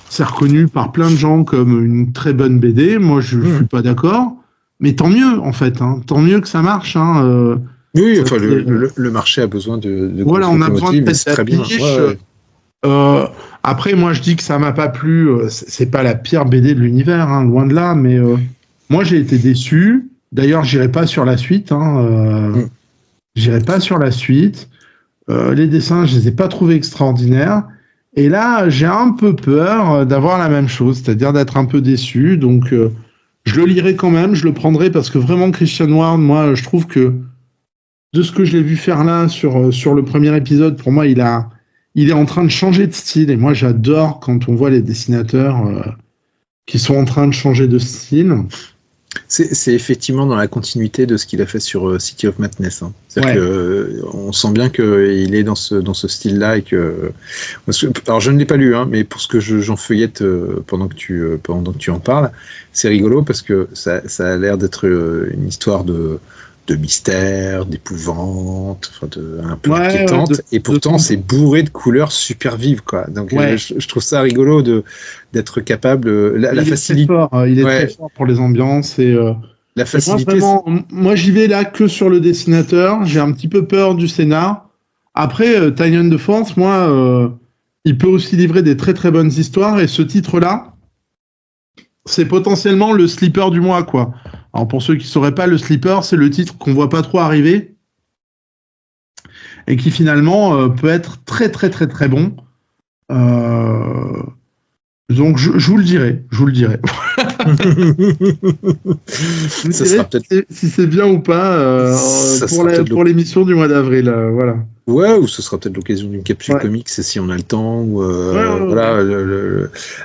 C'est reconnu par plein de gens comme une très bonne BD. Moi, je suis pas d'accord. Mais tant mieux, en fait. Hein. Tant mieux que ça marche. Hein. Oui, enfin, le marché a besoin de voilà, on a besoin de c'est très bien. Après, moi, je dis que ça m'a pas plu. C'est pas la pire BD de l'univers, hein, loin de là. Mais moi, j'ai été déçu. D'ailleurs, j'irai pas sur la suite. Hein, J'irai pas sur la suite. Les dessins, je les ai pas trouvés extraordinaires. Et là, j'ai un peu peur d'avoir la même chose, c'est-à-dire d'être un peu déçu. Donc, je le lirai quand même, je le prendrai parce que vraiment, Christian Ward, moi, je trouve que de ce que je l'ai vu faire là sur le premier épisode, pour moi, il est en train de changer de style. Et moi, j'adore quand on voit les dessinateurs qui sont en train de changer de style. C'est effectivement dans la continuité de ce qu'il a fait sur City of Madness. Hein. C'est-à-dire on sent bien qu'il est dans ce style-là et que. Alors je ne l'ai pas lu, hein, mais pour ce que j'en feuillette pendant que tu en parles, c'est rigolo parce que ça a l'air d'être une histoire de mystère, d'épouvante, un peu inquiétante, et pourtant c'est bourré de couleurs super vives, quoi. Donc je trouve ça rigolo d'être capable. La facilité. Il est très fort pour les ambiances et. La facilité. Moi, j'y vais là que sur le dessinateur. J'ai un petit peu peur du scénar. Après, Tynion de France, moi, il peut aussi livrer des très très bonnes histoires, et ce titre-là, c'est potentiellement le slipper du mois, quoi. Alors pour ceux qui ne sauraient pas, le slipper, c'est le titre qu'on voit pas trop arriver et qui finalement peut être très très très très bon. Donc je vous le dirai. Ça sera peut-être si c'est bien ou pas pour l'émission du mois d'avril. Voilà. Ouais, ou ce sera peut-être l'occasion d'une capsule comics si on a le temps. Ou voilà,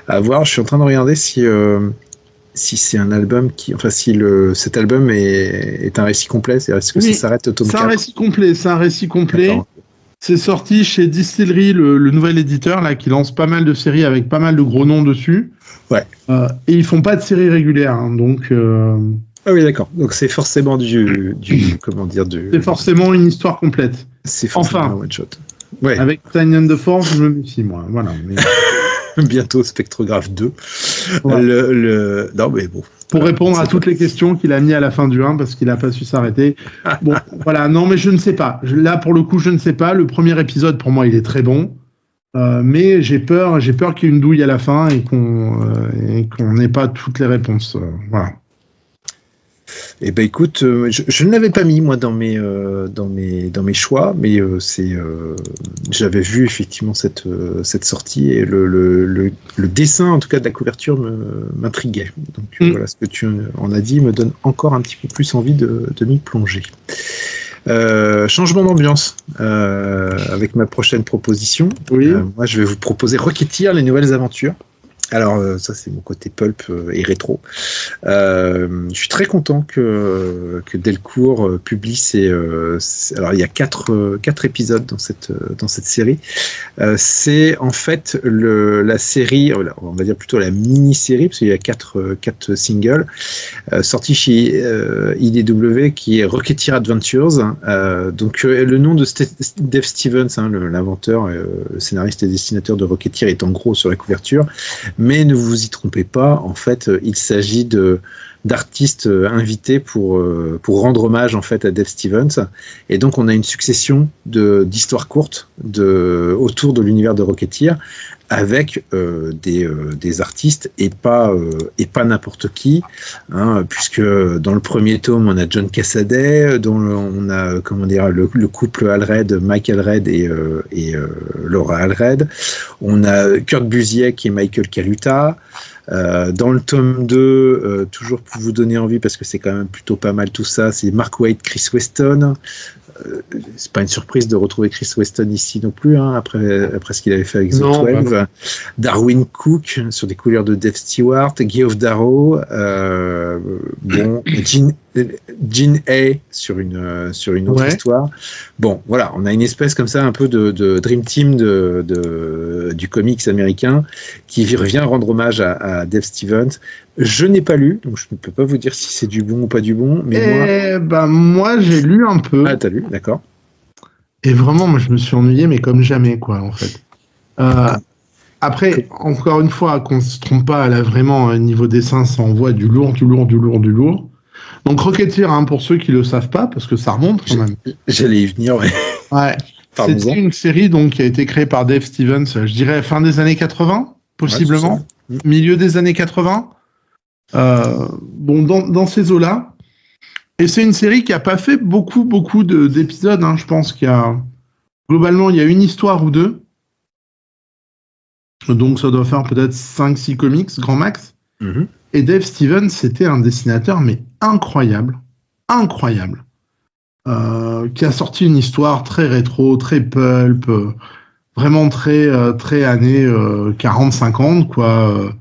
à voir. Je suis en train de regarder si c'est un album cet album est un récit complet, est-ce que ça s'arrête au tome 4 C'est un récit complet. D'accord. C'est sorti chez Distillery, le nouvel éditeur là qui lance pas mal de séries avec pas mal de gros noms dessus. Ouais. Et ils font pas de séries régulières, hein, donc. Ah oui, d'accord. Donc c'est forcément C'est forcément une histoire complète. C'est forcément un one shot. Ouais. Avec Tynion de Force, je me méfie moi. Voilà. Mais... Bientôt Spectrographe 2. Ouais. Non, mais bon. Pour répondre à toutes les questions qu'il a mis à la fin du 1 parce qu'il n'a pas su s'arrêter. Bon, voilà. Non, mais je ne sais pas. Là, pour le coup, je ne sais pas. Le premier épisode, pour moi, il est très bon. Mais j'ai peur qu'il y ait une douille à la fin et qu'on n'ait pas toutes les réponses. Voilà. Eh ben écoute, je ne l'avais pas mis moi dans mes choix, mais j'avais vu effectivement cette sortie et le dessin en tout cas de la couverture m'intriguait. Donc voilà, ce que tu en as dit me donne encore un petit peu plus envie de m'y plonger. Changement d'ambiance avec ma prochaine proposition. Oui. Moi je vais vous proposer Rocketeer, les nouvelles aventures. Alors ça c'est mon côté pulp et rétro. Je suis très content que Delcourt publie alors il y a 4 épisodes dans cette série. C'est en fait la série, on va dire plutôt la mini-série parce qu'il y a 4 singles sortis chez IDW qui est Rocketeer Adventures. Donc le nom de Dave Stevens, l'inventeur, le scénariste et dessinateur de Rocketeer est en gros sur la couverture. Mais ne vous y trompez pas, en fait, il s'agit d'artistes invités pour rendre hommage en fait à Dave Stevens. Et donc on a une succession d'histoires courtes autour de l'univers de Rocketeer avec des artistes et pas n'importe qui, hein, puisque dans le premier tome on a John Cassaday, on a le couple Allred, Mike Allred et Laura Allred, on a Kurt Busiek et Michael Kaluta. Dans le tome 2, toujours pour vous donner envie parce que c'est quand même plutôt pas mal tout ça, c'est Mark Waid, Chris Weston. C'est pas une surprise de retrouver Chris Weston ici non plus, hein, après ce qu'il avait fait avec The 12. Darwin Cook sur des couleurs de Dave Stewart, Geoff Darrow, Gene A sur une autre histoire. Bon, voilà, on a une espèce comme ça un peu de Dream Team du comics américain qui revient rendre hommage à Dave Stevens. Je n'ai pas lu, donc je ne peux pas vous dire si c'est du bon ou pas du bon. Mais moi, j'ai lu un peu. Ah, t'as lu, d'accord. Et vraiment, moi, je me suis ennuyé, mais comme jamais, quoi, en fait. Après, encore une fois, qu'on ne se trompe pas, là, vraiment, niveau dessin, ça envoie du lourd. Donc Rocketeer, hein, pour ceux qui le savent pas, parce que ça remonte quand même. J'allais y venir, ouais. Ouais. C'était une série donc qui a été créée par Dave Stevens, je dirais fin des années 80, possiblement, milieu des années 80. Bon, dans ces eaux-là. Et c'est une série qui a pas fait beaucoup d'épisodes. Hein. Je pense qu'il y a globalement il y a une histoire ou deux. Donc ça doit faire peut-être 5-6 comics grand max. Mm-hmm. Et Dave Stevens, c'était un dessinateur mais incroyable, qui a sorti une histoire très rétro, très pulp, vraiment très années 40-50 quoi,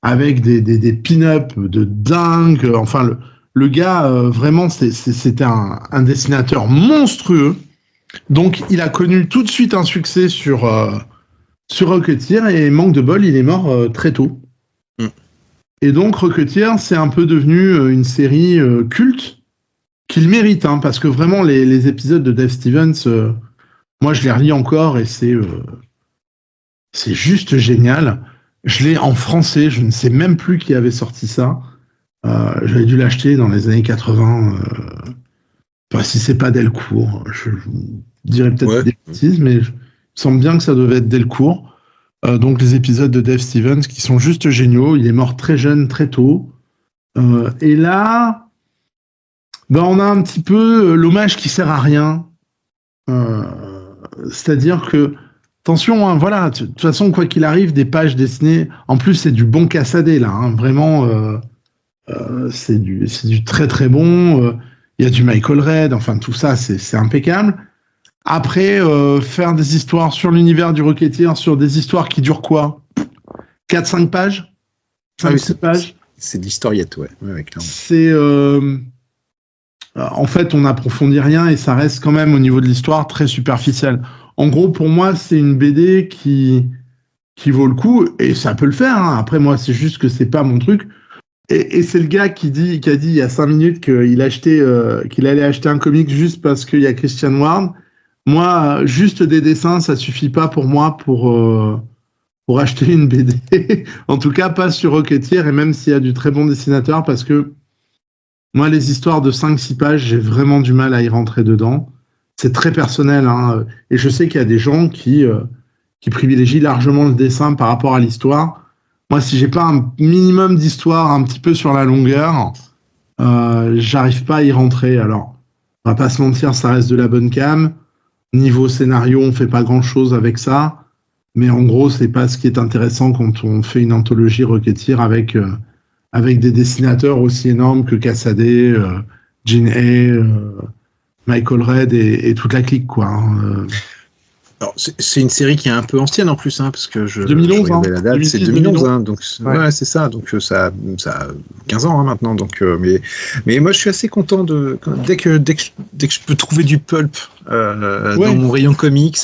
avec des pin-up de dingue. Enfin le gars vraiment c'était un dessinateur monstrueux. Donc il a connu tout de suite un succès sur Rocketeer et manque de bol, il est mort très tôt. Mm. Et donc Rocketeer, c'est un peu devenu une série culte qu'il mérite, hein, parce que vraiment les épisodes de Dave Stevens, moi je les relis encore et c'est juste génial. Je l'ai en français, je ne sais même plus qui avait sorti ça. J'avais dû l'acheter dans les années 80. Enfin, si c'est pas Delcourt, je dirais peut-être des bêtises, mais il me semble bien que ça devait être Delcourt. Donc les épisodes de Dave Stevens qui sont juste géniaux. Il est mort très jeune, très tôt. Et là, on a un petit peu l'hommage qui sert à rien. C'est-à-dire que, attention, hein, voilà, de toute façon, quoi qu'il arrive, des pages dessinées, en plus c'est du bon Cassaday là, hein, vraiment, c'est du très très bon. Il y a du Michael Red, enfin tout ça, c'est impeccable. Après, faire des histoires sur l'univers du Rocketeer, sur des histoires qui durent quoi, 4-5 pages, 5-6 pages. C'est de l'historiette, ouais clairement. C'est en fait, on n'approfondit rien et ça reste quand même au niveau de l'histoire très superficiel. En gros, pour moi, c'est une BD qui vaut le coup et ça peut le faire. Hein. Après, moi, c'est juste que c'est pas mon truc. Et c'est le gars qui a dit il y a 5 minutes qu'il allait acheter un comic juste parce qu'il y a Christian Ward. Moi, juste des dessins, ça suffit pas pour moi pour acheter une BD. En tout cas, pas sur Rocketeer, et même s'il y a du très bon dessinateur, parce que moi, les histoires de 5-6 pages, j'ai vraiment du mal à y rentrer dedans. C'est très personnel, hein, et je sais qu'il y a des gens qui privilégient largement le dessin par rapport à l'histoire. Moi, si j'ai pas un minimum d'histoire un petit peu sur la longueur, j'arrive pas à y rentrer. Alors, on va pas se mentir, ça reste de la bonne cam. Niveau scénario, on fait pas grand-chose avec ça. Mais en gros, c'est pas ce qui est intéressant quand on fait une anthologie Rocketeer avec des dessinateurs aussi énormes que Cassaday, Gene Hay, Michael Red et toute la clique, quoi. Alors, c'est une série qui est un peu ancienne en plus, hein, parce que 2011, hein. La date, c'est 2011, hein, donc ouais, c'est ça. Donc ça a 15 ans hein, maintenant. Donc, mais moi, je suis assez content dès que je peux trouver du pulp dans mon rayon comics,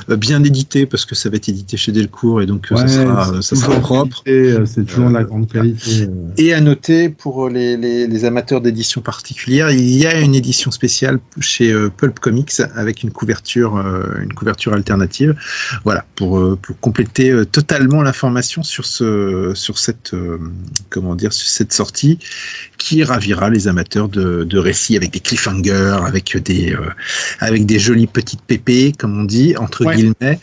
bien édité, parce que ça va être édité chez Delcourt et donc ça sera propre. C'est toujours de la grande qualité. Et à noter pour les amateurs d'édition particulière, il y a une édition spéciale chez Pulp Comics avec une couverture alternative, voilà, pour compléter totalement l'information sur cette sortie qui ravira les amateurs de récits avec des cliffhangers, avec des jolies petites pépées, comme on dit entre guillemets.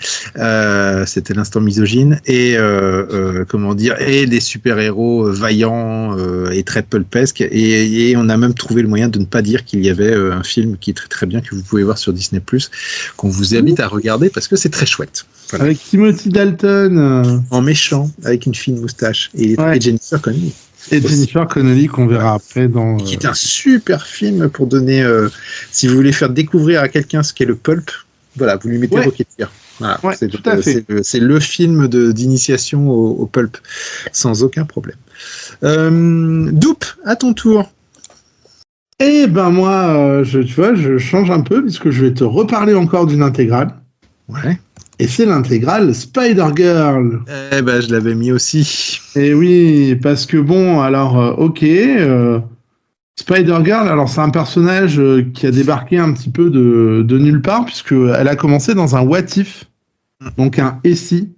C'était l'instant misogyne et et des super héros vaillants et très pulpesques et on a même trouvé le moyen de ne pas dire qu'il y avait un film qui est très très bien que vous pouvez voir sur Disney+, qu'on vous invite à regarder parce que c'est très chouette. Voilà. Avec Timothy Dalton. En méchant, avec une fine moustache. Et Jennifer Connelly. Et Jennifer Connelly qu'on verra après dans... Qui est un super film pour donner... si vous voulez faire découvrir à quelqu'un ce qu'est le pulp, voilà, vous lui mettez Rocketeer. Voilà, c'est le film d'initiation au pulp, sans aucun problème. Doup, à ton tour. Eh ben moi, je change un peu puisque je vais te reparler encore d'une intégrale. Ouais. Et c'est l'intégrale Spider-Girl. Eh ben, je l'avais mis aussi. Et oui, parce que bon, alors, Spider-Girl, alors c'est un personnage qui a débarqué un petit peu de nulle part, puisqu'elle a commencé dans un What If, donc un SI,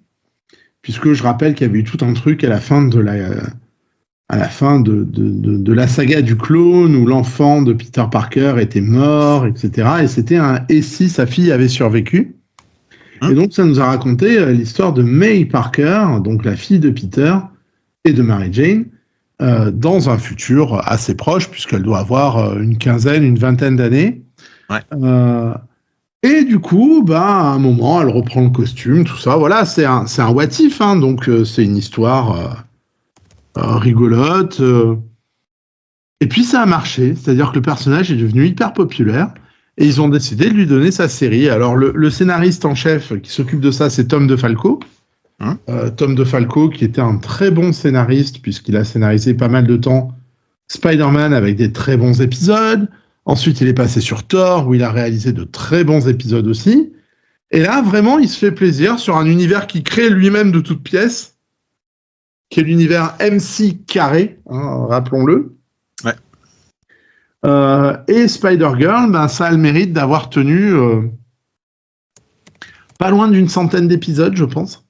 puisque je rappelle qu'il y avait eu tout un truc à la fin de à la fin de la saga du clone où l'enfant de Peter Parker était mort, etc. Et c'était un « et si sa fille avait survécu ?» Et donc, ça nous a raconté l'histoire de May Parker, donc la fille de Peter et de Mary Jane, dans un futur assez proche, puisqu'elle doit avoir une vingtaine d'années. Ouais. Et du coup, à un moment, elle reprend le costume, tout ça. Voilà, c'est un what if, hein, donc c'est une histoire rigolote. Et puis, ça a marché, c'est-à-dire que le personnage est devenu hyper populaire. Et ils ont décidé de lui donner sa série. Alors, le scénariste en chef qui s'occupe de ça, c'est Tom DeFalco. Tom DeFalco, qui était un très bon scénariste, puisqu'il a scénarisé pas mal de temps Spider-Man avec des très bons épisodes. Ensuite, il est passé sur Thor, où il a réalisé de très bons épisodes aussi. Et là, vraiment, il se fait plaisir sur un univers qu'il crée lui-même de toutes pièces, qui est l'univers MC carré, hein, rappelons-le. Ouais. Et Spider-Girl, ça a le mérite d'avoir tenu pas loin d'une centaine d'épisodes, je pense.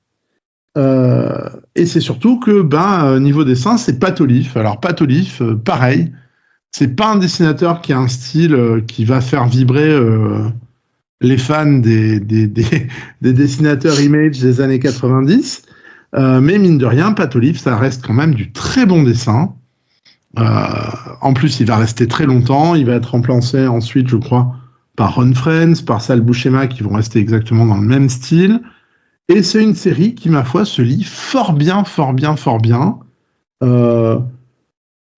Et c'est surtout que, niveau dessin, c'est Pat Olive. Alors, Pat Olive, pareil, c'est pas un dessinateur qui a un style qui va faire vibrer les fans des dessinateurs Image des années 90. Mais mine de rien, Pat Olive, ça reste quand même du très bon dessin. En plus, il va rester très longtemps. Il va être remplacé ensuite, je crois, par Ron Frenz, par Sal Buscema, qui vont rester exactement dans le même style. Et c'est une série qui, ma foi, se lit fort bien.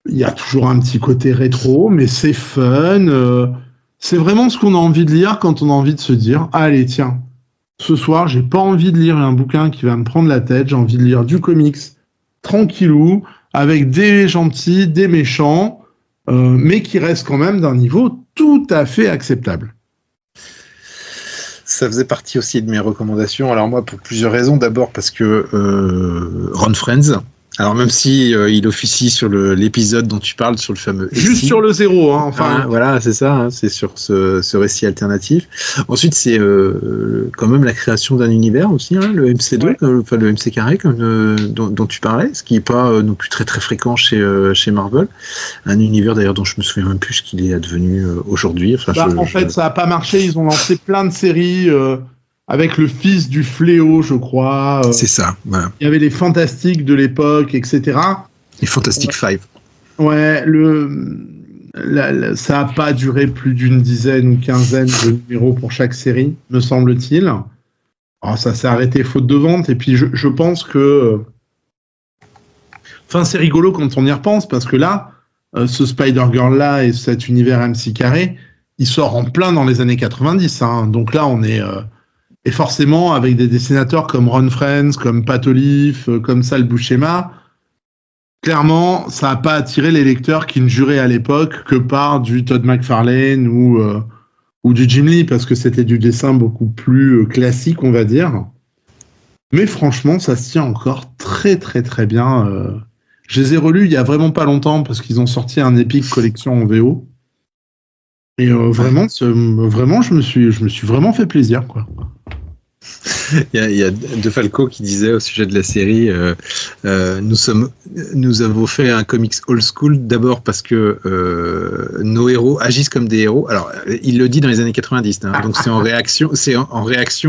Il y a toujours un petit côté rétro, mais c'est fun. C'est vraiment ce qu'on a envie de lire quand on a envie de se dire « Allez, tiens, ce soir, j'ai pas envie de lire un bouquin qui va me prendre la tête. J'ai envie de lire du comics tranquillou, avec des gentils, des méchants, mais qui restent quand même d'un niveau tout à fait acceptable. » Ça faisait partie aussi de mes recommandations. Alors moi, pour plusieurs raisons. D'abord parce que Ron Frenz, alors même si il officie sur l'épisode dont tu parles, sur le fameux juste sur le 0, hein, enfin. Voilà, c'est ça, hein, c'est sur ce récit alternatif. Ensuite, c'est quand même la création d'un univers aussi, hein, le MC2, ouais. Enfin le MC carré, dont tu parlais, ce qui n'est pas non plus très très fréquent chez Marvel. Un univers d'ailleurs dont je me souviens même plus ce qu'il est advenu aujourd'hui. Enfin, en fait, ça n'a pas marché. Ils ont lancé plein de séries. Avec le fils du fléau, je crois. C'est ça, voilà. Il y avait les Fantastiques de l'époque, etc. Les Fantastic Five. Ouais, ça n'a pas duré plus d'une dizaine ou quinzaine de numéros pour chaque série, me semble-t-il. Alors, ça s'est arrêté faute de vente, et puis je pense que... Enfin, c'est rigolo quand on y repense, parce que là, ce Spider-Girl-là et cet univers MC carré, il sort en plein dans les années 90. Hein. Donc là, on est... Et forcément, avec des dessinateurs comme Ron Frenz, comme Pat Olive, comme Sal Buscema, clairement, ça n'a pas attiré les lecteurs qui ne juraient à l'époque que par du Todd McFarlane ou du Jim Lee, parce que c'était du dessin beaucoup plus classique, on va dire. Mais franchement, ça se tient encore très très très bien. Je les ai relus il y a vraiment pas longtemps, parce qu'ils ont sorti un Epic Collection en VO. Et vraiment, je me suis vraiment fait plaisir, quoi. Il y a DeFalco qui disait au sujet de la série nous avons fait un comics old school d'abord parce que nos héros agissent comme des héros. Alors il le dit dans les années 90, hein, donc c'est en réaction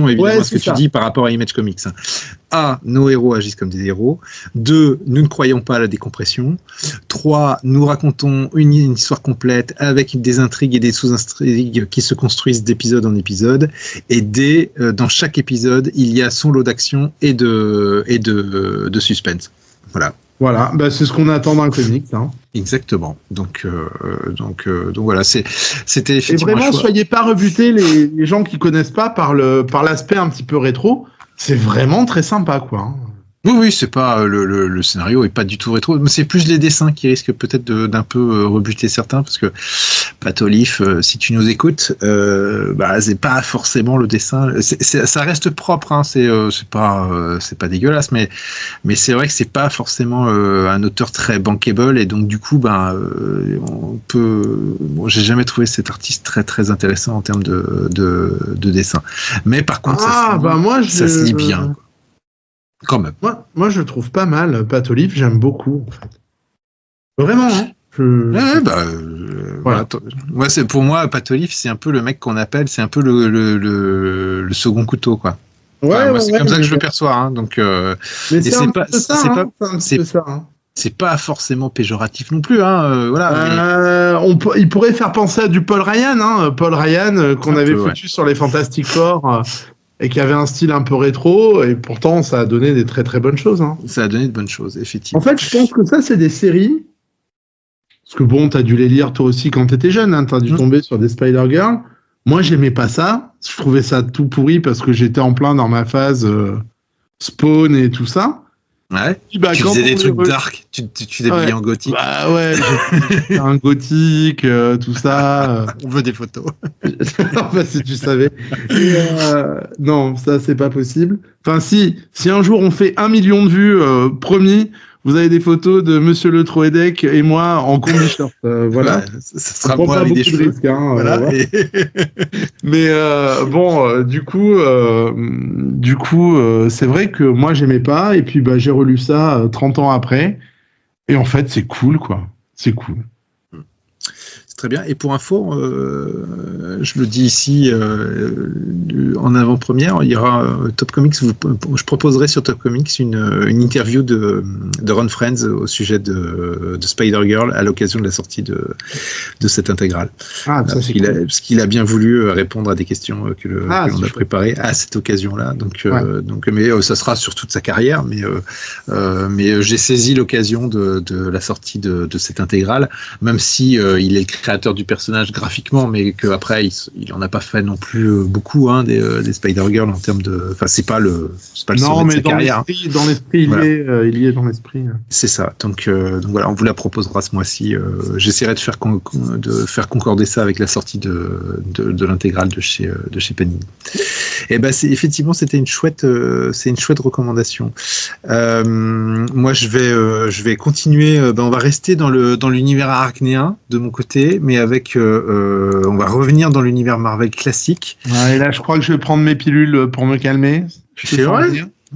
évidemment à ce que tu dis par rapport à Image Comics. Hein. A, nos héros agissent comme des héros. 2, nous ne croyons pas à la décompression. 3, nous racontons une histoire complète avec des intrigues et des sous-intrigues qui se construisent d'épisode en épisode. Et D, dans chaque épisode, il y a son lot d'action et de suspense. Voilà. Voilà, c'est ce qu'on attend d'un comics. Hein. Exactement. Donc voilà, c'était effectivement. Et vraiment, soyez pas rebutés les gens qui connaissent pas par l'aspect un petit peu rétro. C'est vraiment très sympa, quoi. Oui, c'est pas le scénario est pas du tout rétro, mais c'est plus les dessins qui risquent peut-être d'un peu rebuter certains, parce que Pat Olive, si tu nous écoutes, c'est pas forcément le dessin. Ça reste propre, hein, c'est pas dégueulasse, mais c'est vrai que c'est pas forcément un auteur très bankable, et donc du coup, on peut. Bon, j'ai jamais trouvé cet artiste très très intéressant en termes de dessin, mais par contre, ça se lit bien. Quoi. Quand même. Moi, je le trouve pas mal, Pat Olive, j'aime beaucoup, en fait. Vraiment, hein. Voilà. Moi, pour moi, Patolif, c'est un peu le mec qu'on appelle, c'est un peu le second couteau, quoi. C'est comme ça que je le perçois, hein. Donc, mais c'est pas ça. C'est pas forcément péjoratif non plus, hein. Voilà. Il pourrait faire penser à du Paul Ryan, hein. Paul Ryan qu'on avait foutu sur les Fantastic Four. Et qui avait un style un peu rétro, et pourtant ça a donné des très très bonnes choses. Hein. Ça a donné de bonnes choses, effectivement. En fait, je pense que ça, c'est des séries. Parce que bon, t'as dû les lire toi aussi quand t'étais jeune, hein, t'as dû tomber sur des Spider-Girl. Moi, j'aimais pas ça. Je trouvais ça tout pourri parce que j'étais en plein dans ma phase Spawn et tout ça. Ouais. Tu faisais des trucs dark, tu t'habillais en gothique. Bah ouais, un gothique, tout ça. On veut des photos. Enfin, si tu savais. Non, ça c'est pas possible. Enfin, si un jour on fait 1 million de vues, promis, vous avez des photos de Monsieur Le Troedec et moi en combi-short. Voilà. Ouais, ça sera moi avec des cheveux. Risques, hein, voilà. Mais du coup, c'est vrai que moi j'aimais pas, et puis j'ai relu ça 30 ans après, et en fait c'est cool, quoi. C'est cool. Très bien. Et pour info, je le dis ici en avant-première, il y aura Top Comics. Je proposerai sur Top Comics une interview de Ron Frenz au sujet de Spider-Girl à l'occasion de la sortie de cette intégrale. Parce qu'il a bien voulu répondre à des questions que l'on a préparées à cette occasion-là. Mais ça sera sur toute sa carrière. Mais j'ai saisi l'occasion de la sortie de cette intégrale, même si il est créateur du personnage graphiquement, mais qu'après il en a pas fait non plus beaucoup, hein, des Spider-Girl en termes de. Enfin, c'est pas le sommet de sa carrière. Dans l'esprit, voilà. Il y est dans l'esprit. C'est ça. Donc voilà, on vous la proposera ce mois-ci. J'essaierai de faire concorder ça avec la sortie de l'intégrale de chez Panini. Et effectivement, c'était une chouette recommandation. Moi, je vais continuer. On va rester dans l'univers arachnéen de mon côté, mais avec on va revenir dans l'univers Marvel classique. Et là, je crois que je vais prendre mes pilules pour me calmer. C'est vrai.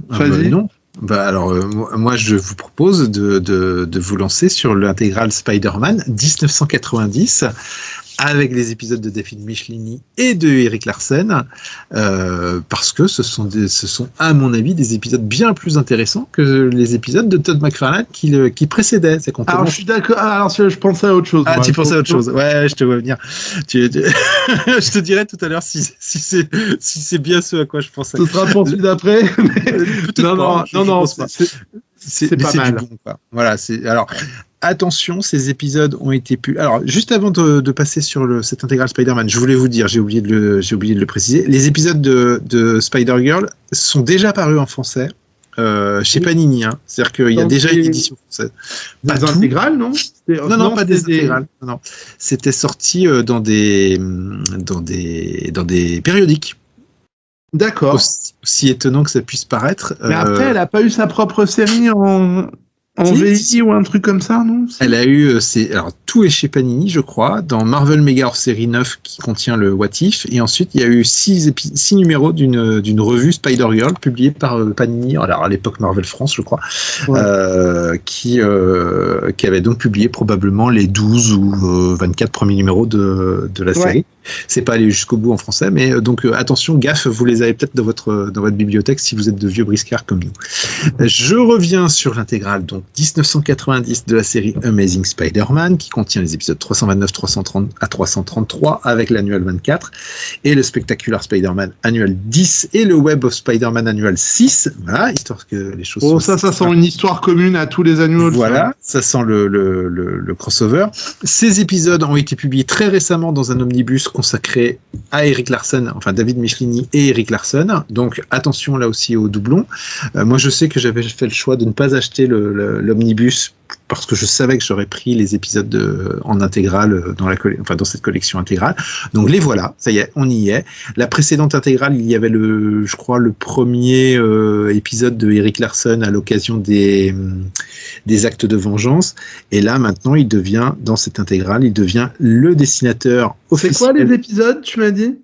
Vas-y. Non. Alors, moi, je vous propose de vous lancer sur l'intégrale Spider-Man 1990. Avec les épisodes de David Michelini et de Erik Larsen, parce que ce sont à mon avis des épisodes bien plus intéressants que les épisodes de Todd McFarlane qui précédaient. Alors je suis d'accord. Alors je pensais à autre chose. Tu pensais à autre chose. Ouais, je te vois venir. Je te dirai tout à l'heure si c'est bien ce à quoi je pensais. Ce sera pour celui d'après. Non. C'est pas mal. Bon, quoi. Voilà. Alors. Attention, ces épisodes ont été Alors, juste avant de passer sur cette intégrale Spider-Man, je voulais vous dire, j'ai oublié de le préciser, les épisodes de Spider-Girl sont déjà parus en français chez Panini. Hein. C'est-à-dire qu'il y a déjà une édition française. Pas des intégrales, non? Non, pas des intégrales. Non. C'était sorti dans des périodiques. D'accord. Aussi étonnant que ça puisse paraître. Mais après, elle n'a pas eu sa propre série en VI ou un truc comme ça, non? Elle a eu, alors tout est chez Panini, je crois, dans Marvel Mega hors série 9 qui contient le What If, et ensuite il y a eu 6 numéros d'une revue Spider-Girl publiée par Panini, alors à l'époque Marvel France, je crois, qui avait donc publié probablement les 12 ou 24 premiers numéros de la série. C'est pas allé jusqu'au bout en français, mais donc attention, gaffe, vous les avez peut-être dans votre bibliothèque si vous êtes de vieux briscards comme nous. Je reviens sur l'intégrale donc 1990 de la série Amazing Spider-Man qui contient les épisodes 329, 330 à 333 avec l'annuel 24 et le Spectacular Spider-Man annuel 10 et le Web of Spider-Man annuel 6. Voilà, histoire que les choses. Ça sent une histoire commune à tous les annuels. Voilà, ça sent le crossover. Ces épisodes ont été publiés très récemment dans un omnibus consacré à Erik Larsen, enfin David Michelini et Erik Larsen. Donc attention là aussi aux doublons. Moi je sais que j'avais fait le choix de ne pas acheter l'omnibus parce que je savais que j'aurais pris les épisodes en intégrale dans cette collection intégrale. Donc les voilà, ça y est, on y est. La précédente intégrale, il y avait je crois le premier épisode de Erik Larsen à l'occasion des actes de vengeance. Et là maintenant, dans cette intégrale, il devient le dessinateur officiel. C'est quoi les épisodes, tu m'as dit?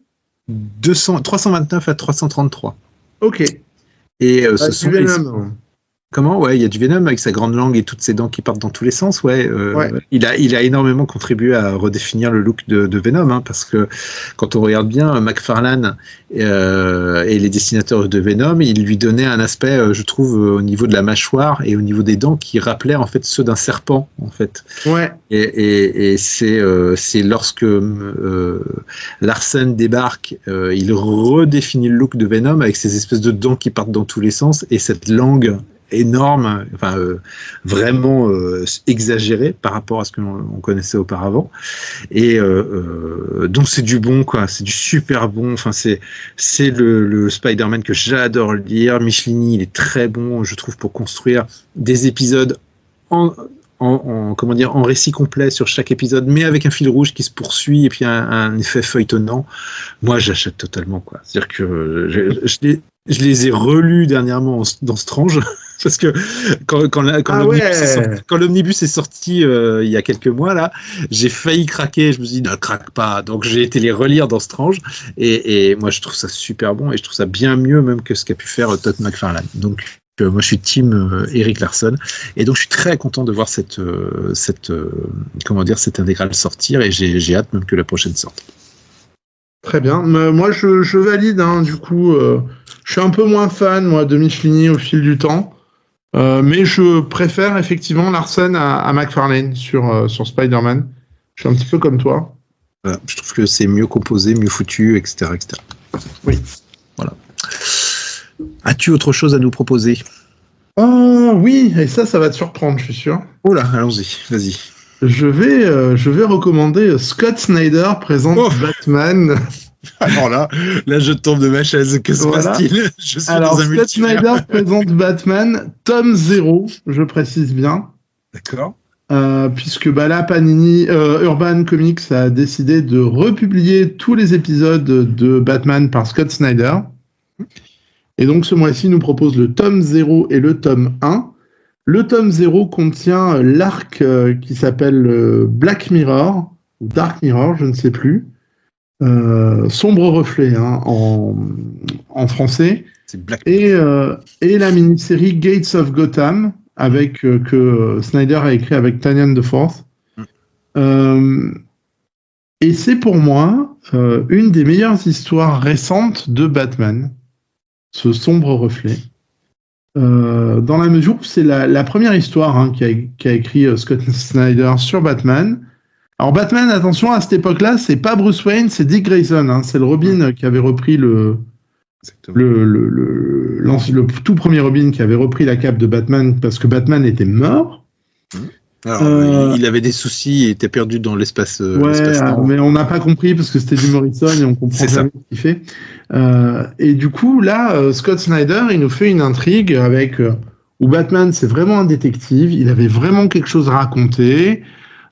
329 à 333. Ok. Et Comment? Ouais, il y a du Venom avec sa grande langue et toutes ses dents qui partent dans tous les sens. Ouais, il a énormément contribué à redéfinir le look de Venom, hein, parce que quand on regarde bien McFarlane et les dessinateurs de Venom, ils lui donnaient un aspect, je trouve, au niveau de la mâchoire et au niveau des dents qui rappelaient en fait ceux d'un serpent, en fait. Ouais. Et c'est lorsque Larsen débarque, il redéfinit le look de Venom avec ces espèces de dents qui partent dans tous les sens et cette langue énorme, enfin vraiment exagéré par rapport à ce que l'on connaissait auparavant. Et donc c'est du bon, quoi, c'est du super bon. Enfin c'est le Spider-Man que j'adore lire. Michelini, il est très bon, je trouve, pour construire des épisodes en récit complet sur chaque épisode, mais avec un fil rouge qui se poursuit et puis un effet feuilletonnant. Moi, j'achète totalement, quoi. C'est-à-dire que je les ai relus dernièrement dans Strange, parce que quand l'omnibus est sorti il y a quelques mois, là, j'ai failli craquer. Je me suis dit, ne craque pas. Donc, j'ai été les relire dans Strange, et moi, je trouve ça super bon, et je trouve ça bien mieux même que ce qu'a pu faire Todd McFarlane. Donc, moi, je suis team Erik Larsen, et donc je suis très content de voir cette intégrale sortir, et j'ai hâte même que la prochaine sorte. Très bien. Moi, je valide. Hein, du coup, je suis un peu moins fan, moi, de Michelini au fil du temps, mais je préfère effectivement Larsen à McFarlane sur Spider-Man. Je suis un petit peu comme toi. Je trouve que c'est mieux composé, mieux foutu, etc., etc. Oui. Voilà. As-tu autre chose à nous proposer? Oui, et ça va te surprendre, je suis sûr. Oh là, allons-y, vas-y. Je vais recommander Scott Snyder présente Batman. Alors là, je tombe de ma chaise. Que se passe-t-il? Je suis dans un Scott Snyder présente Batman, tome 0, je précise bien. D'accord. Puisque là, Panini, Urban Comics a décidé de republier tous les épisodes de Batman par Scott Snyder. Et donc ce mois-ci nous propose le tome 0 et le tome 1. Le tome 0 contient l'arc qui s'appelle Black Mirror, ou Dark Mirror, je ne sais plus. Sombre reflet, hein, en français. C'est Black Mirror. Et la mini-série Gates of Gotham, que Snyder a écrit avec Tynion DeForth. Et c'est pour moi une des meilleures histoires récentes de Batman. Ce sombre reflet, dans la mesure où c'est la première histoire qu'a écrit Scott Snyder sur Batman. Alors Batman, attention, à cette époque-là, c'est pas Bruce Wayne, c'est Dick Grayson, hein, c'est le Robin qui avait repris le tout premier Robin qui avait repris la cape de Batman parce que Batman était mort. Alors, il avait des soucis et était perdu dans l'espace. Mais on n'a pas compris parce que c'était du Morrison et on comprend jamais ce qu'il fait. Et du coup, là, Scott Snyder, il nous fait une intrigue où Batman, c'est vraiment un détective. Il avait vraiment quelque chose à raconter.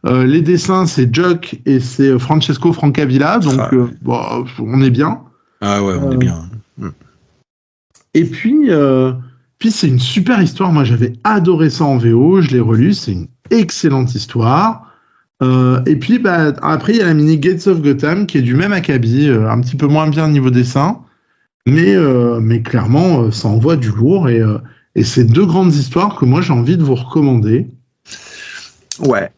Les dessins, c'est Jock et c'est Francesco Francavilla. Donc, on est bien. Ah ouais, on est bien. Et puis c'est une super histoire. Moi, j'avais adoré ça en VO. Je l'ai relu. C'est une excellente histoire. Et puis, après, il y a la mini Gates of Gotham qui est du même acabit, un petit peu moins bien niveau dessin, mais clairement, ça envoie du lourd. Et c'est deux grandes histoires que moi, j'ai envie de vous recommander. Ouais.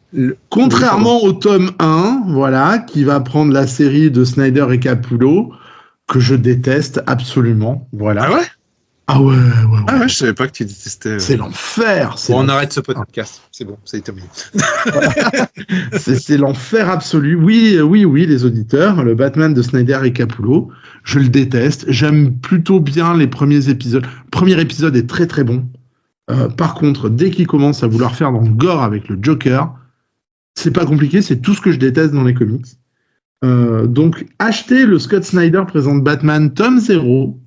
Contrairement au tome 1, voilà, qui va prendre la série de Snyder et Capullo, que je déteste absolument. Voilà. Ah ouais? Ah ouais. Ah ouais, je savais pas que tu détestais. C'est l'enfer. On arrête ce podcast. C'est bon, ça est terminé. C'est l'enfer absolu. Oui, les auditeurs. Le Batman de Snyder et Capullo, je le déteste. J'aime plutôt bien les premiers épisodes. Le premier épisode est très très bon. Par contre, dès qu'il commence à vouloir faire dans le gore avec le Joker, c'est pas compliqué. C'est tout ce que je déteste dans les comics. Donc, achetez le Scott Snyder présente Batman tome 0.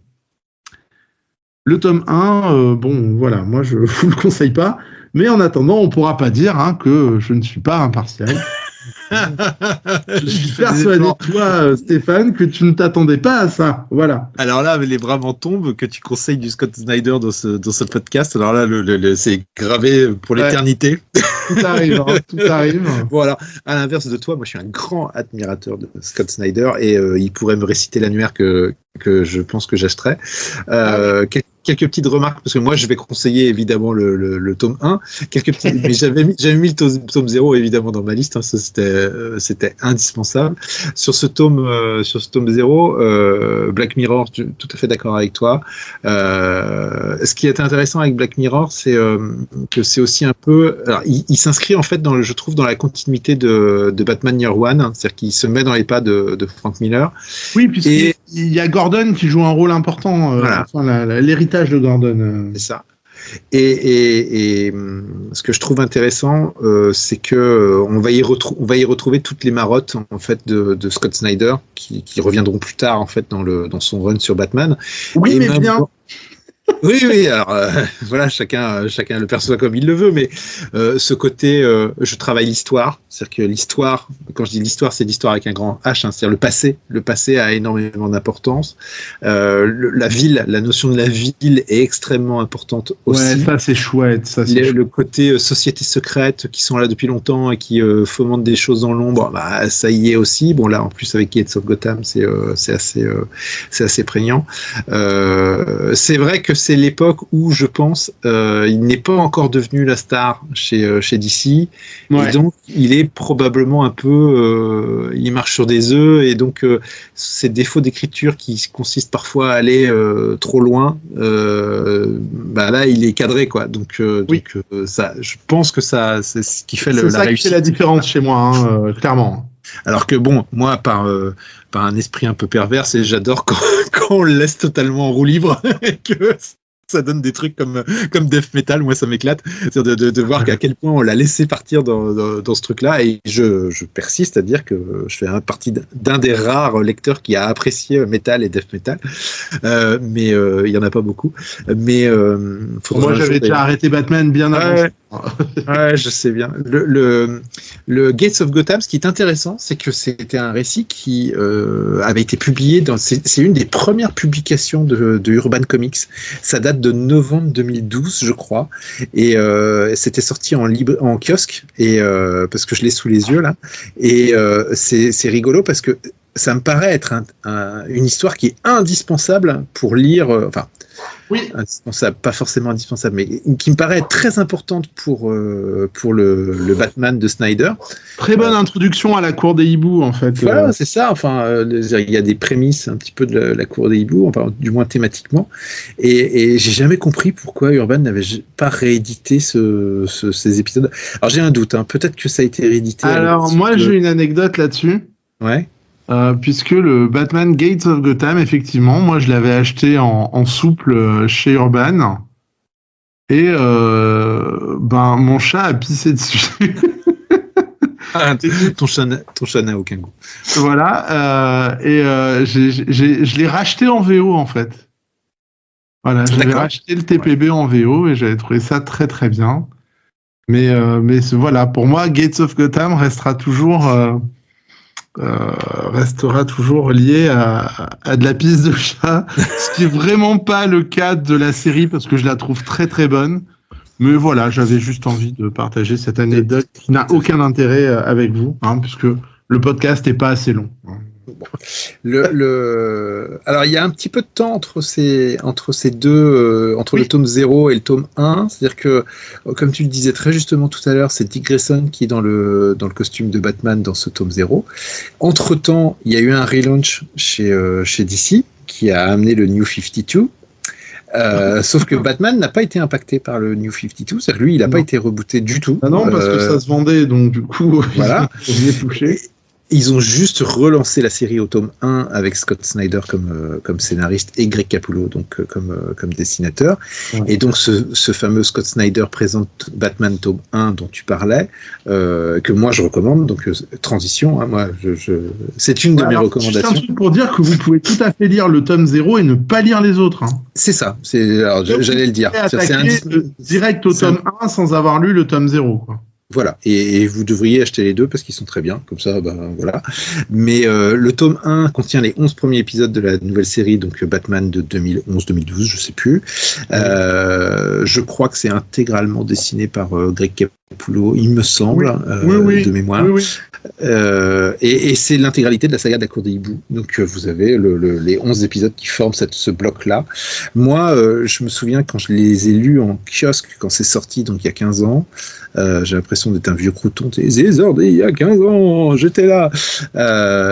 Le tome 1, voilà, moi je vous le conseille pas, mais en attendant, on pourra pas dire que je ne suis pas impartial. Je suis persuadé de toi, Stéphane, que tu ne t'attendais pas à ça. Voilà. Alors là, les bras m'en tombent que tu conseilles du Scott Snyder dans ce podcast. Alors là, c'est gravé pour l'éternité. Tout arrive, tout arrive. Bon, alors, à l'inverse de toi, moi je suis un grand admirateur de Scott Snyder et il pourrait me réciter l'annuaire que je pense que j'achèterai. Quelques petites remarques, parce que moi je vais conseiller évidemment le tome 1, mais j'avais mis le tome 0 évidemment dans ma liste, hein, ça c'était indispensable. Sur ce tome 0, Black Mirror, je suis tout à fait d'accord avec toi. Ce qui est intéressant avec Black Mirror, c'est que c'est aussi un peu, alors il s'inscrit en fait je trouve dans la continuité de Batman Year One, hein, c'est-à-dire qu'il se met dans les pas de Frank Miller. Oui, puisqu'il y a Gordon qui joue un rôle important, voilà. L'héritage de Gordon. C'est ça. Et ce que je trouve intéressant, c'est que on va y retrouver toutes les marottes en fait de Scott Snyder qui reviendront plus tard en fait dans son run sur Batman. Oui, mais bien. Oui, alors voilà, chacun le perçoit comme il le veut, mais ce côté, je travaille l'histoire, c'est-à-dire que l'histoire, quand je dis l'histoire, c'est l'histoire avec un grand H, hein, c'est-à-dire le passé a énormément d'importance, la ville, la notion de la ville est extrêmement importante aussi. Ouais, ça c'est chouette. Le côté société secrète qui sont là depuis longtemps et qui fomentent des choses dans l'ombre, bah, ça y est aussi. Bon là, en plus avec Gates of Gotham, c'est assez prégnant. C'est vrai que c'est l'époque où je pense il n'est pas encore devenu la star chez DC, ouais. Et donc il est probablement un peu il marche sur des œufs, et donc ces défauts d'écriture qui consistent parfois à aller trop loin, bah là il est cadré quoi, donc ça, je pense que ça c'est ce qui fait la réussite. C'est ça qui fait la différence chez moi, hein, clairement. Alors que bon, moi, par un esprit un peu pervers, j'adore quand on le laisse totalement en roue libre et que ça donne des trucs comme Death Metal. Moi, ça m'éclate. C'est-à-dire de voir à quel point on l'a laissé partir dans ce truc-là. Et je persiste à dire que je fais partie d'un des rares lecteurs qui a apprécié Metal et Death Metal. Mais il y en a pas beaucoup. Mais moi, j'avais déjà arrêté Batman bien avant. Ouais, je sais bien. Le Gates of Gotham, ce qui est intéressant, c'est que c'était un récit qui avait été publié c'est une des premières publications de Urban Comics. Ça date de novembre 2012, je crois, et c'était sorti en kiosque, et parce que je l'ai sous les yeux là, et c'est rigolo parce que ça me paraît être une histoire qui est indispensable pour lire, oui, indispensable, pas forcément indispensable, mais qui me paraît être très importante pour le Batman de Snyder. Très bonne introduction à la cour des hiboux, en fait. Voilà, c'est ça. Enfin, il y a des prémices un petit peu de la cour des hiboux, enfin, du moins thématiquement. Et j'ai jamais compris pourquoi Urban n'avait pas réédité ces épisodes. Alors j'ai un doute, hein, peut-être que ça a été réédité. Alors moi j'ai une anecdote là-dessus. Ouais. Puisque le Batman Gates of Gotham, effectivement, moi je l'avais acheté en souple chez Urban, et mon chat a pissé dessus. Ton chat n'a aucun goût. Voilà, je l'ai racheté en VO en fait. Voilà, j'avais racheté le TPB en VO et j'avais trouvé ça très très bien. Mais voilà, pour moi, Gates of Gotham restera toujours lié à de la pisse de chat, ce qui est vraiment pas le cas de la série parce que je la trouve très très bonne. Mais voilà, j'avais juste envie de partager cette anecdote qui n'a aucun intérêt avec vous, hein, puisque le podcast n'est pas assez long. Alors il y a un petit peu de temps entre ces deux, entre le tome 0 et le tome 1, c'est-à-dire que, comme tu le disais très justement tout à l'heure, c'est Dick Grayson qui est dans le costume de Batman dans ce tome 0. Entre-temps, il y a eu un relaunch chez DC qui a amené le New 52. Sauf que Batman n'a pas été impacté par le New 52, c'est-à-dire que lui, il n'a pas été rebooté du tout. Ah non, parce que ça se vendait, donc du coup, voilà. Ils ont touché. Ils ont juste relancé la série au tome 1 avec Scott Snyder comme scénariste et Greg Capullo donc comme dessinateur. Ouais. Et donc ce fameux Scott Snyder présente Batman tome 1 dont tu parlais, que moi je recommande. Donc transition, hein, moi c'est une de mes recommandations. C'est un truc pour dire que vous pouvez tout à fait lire le tome 0 et ne pas lire les autres. Hein. C'est ça. J'allais le dire. C'est direct au tome 1 sans avoir lu le tome 0. Quoi. Voilà, et vous devriez acheter les deux parce qu'ils sont très bien, comme ça, voilà. Mais le tome 1 contient les 11 premiers épisodes de la nouvelle série, donc Batman de 2011-2012, je sais plus. Je crois que c'est intégralement dessiné par Greg Capullo, il me semble, de mémoire. Oui. Et c'est l'intégralité de la saga de la Cour des Hiboux. Donc vous avez les 11 épisodes qui forment ce bloc-là. Moi, je me souviens quand je les ai lus en kiosque, quand c'est sorti, donc il y a 15 ans, j'ai l'impression d'être un vieux crouton. Il y a 15 ans, j'étais là.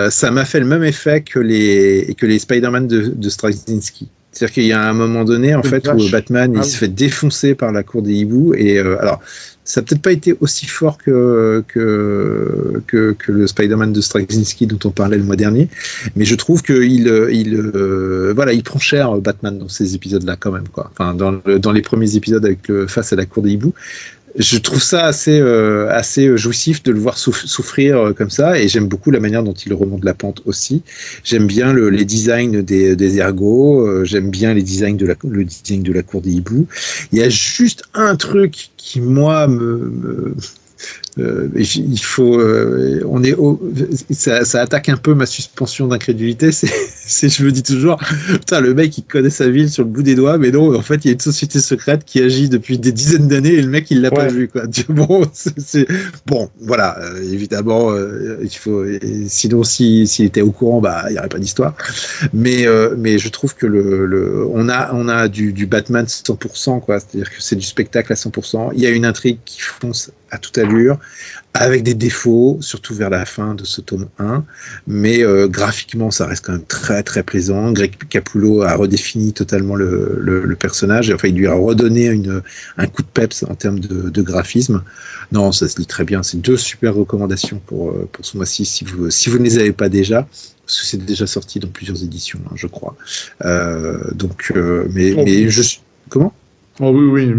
Ça m'a fait le même effet que les Spider-Man de Straczynski. C'est-à-dire qu'il y a un moment donné, en fait, où Batman il se fait défoncer par la Cour des Hiboux. Et alors, ça n'a peut-être pas été aussi fort que le Spider-Man de Straczynski dont on parlait le mois dernier, mais je trouve qu'il il prend cher Batman dans ces épisodes-là quand même, quoi. Enfin, dans les premiers épisodes avec face à la Cour des Hiboux. Je trouve ça assez jouissif de le voir souffrir comme ça, et j'aime beaucoup la manière dont il remonte la pente aussi. J'aime bien les designs des ergots, j'aime bien le design de la Cour des Hiboux. Il y a juste un truc qui moi il faut, ça attaque un peu ma suspension d'incrédulité. C'est, je me dis toujours, putain, le mec il connaît sa ville sur le bout des doigts, mais non, en fait il y a une société secrète qui agit depuis des dizaines d'années et le mec il l'a pas vu, quoi. Bon, voilà, évidemment, il faut, sinon s'il était au courant, bah il y aurait pas d'histoire. Mais je trouve que on a du Batman 100%, quoi. C'est-à-dire que c'est du spectacle à 100%. Il y a une intrigue qui fonce à toute allure, avec des défauts, surtout vers la fin de ce tome 1, mais graphiquement ça reste quand même très très plaisant. Greg Capullo a redéfini totalement le personnage, enfin il lui a redonné un coup de peps en termes de graphisme. Non, ça se lit très bien, c'est 2 super recommandations pour ce mois-ci si vous ne les avez pas déjà, parce que c'est déjà sorti dans plusieurs éditions, hein, je crois. Mais je suis... Comment ? Oh oui,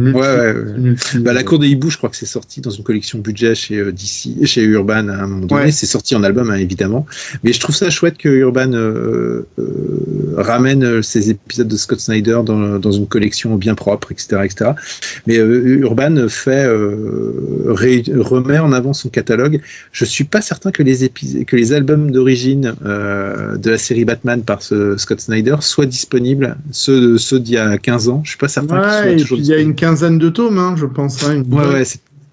la Cour des Hiboux, je crois que c'est sorti dans une collection budget chez DC, chez Urban à un moment donné. C'est sorti en album, hein, évidemment. Mais je trouve ça chouette que Urban ramène ces épisodes de Scott Snyder dans une collection bien propre, etc. Mais Urban remet en avant son catalogue. Je suis pas certain que les albums d'origine de la série Batman par Scott Snyder soient disponibles, ceux d'il y a 15 ans. Je suis pas certain qu'ils soient. Il y a une quinzaine de tomes, hein, je pense.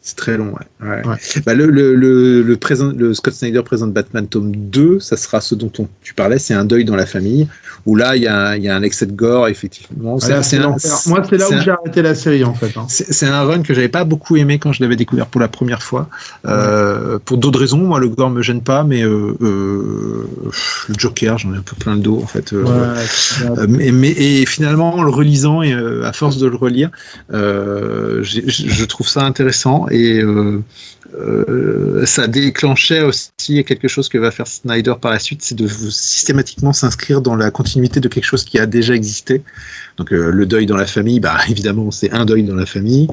C'est très long. Ouais. Bah, le Scott Snyder présente Batman tome 2, ça sera ce dont tu parlais, c'est un deuil dans la famille, où là il y a un excès de gore, effectivement. Moi c'est là où j'ai arrêté la série, en fait. Hein. C'est un run que j'avais pas beaucoup aimé quand je l'avais découvert pour la première fois. Pour d'autres raisons, moi le gore me gêne pas, mais le Joker, j'en ai un peu plein le dos, en fait. Et finalement, en le relisant et à force de le relire, je trouve ça intéressant. Et ça déclenchait aussi quelque chose que va faire Snyder par la suite, c'est de systématiquement s'inscrire dans la continuité de quelque chose qui a déjà existé. Donc le deuil dans la famille, bah évidemment c'est un deuil dans la famille,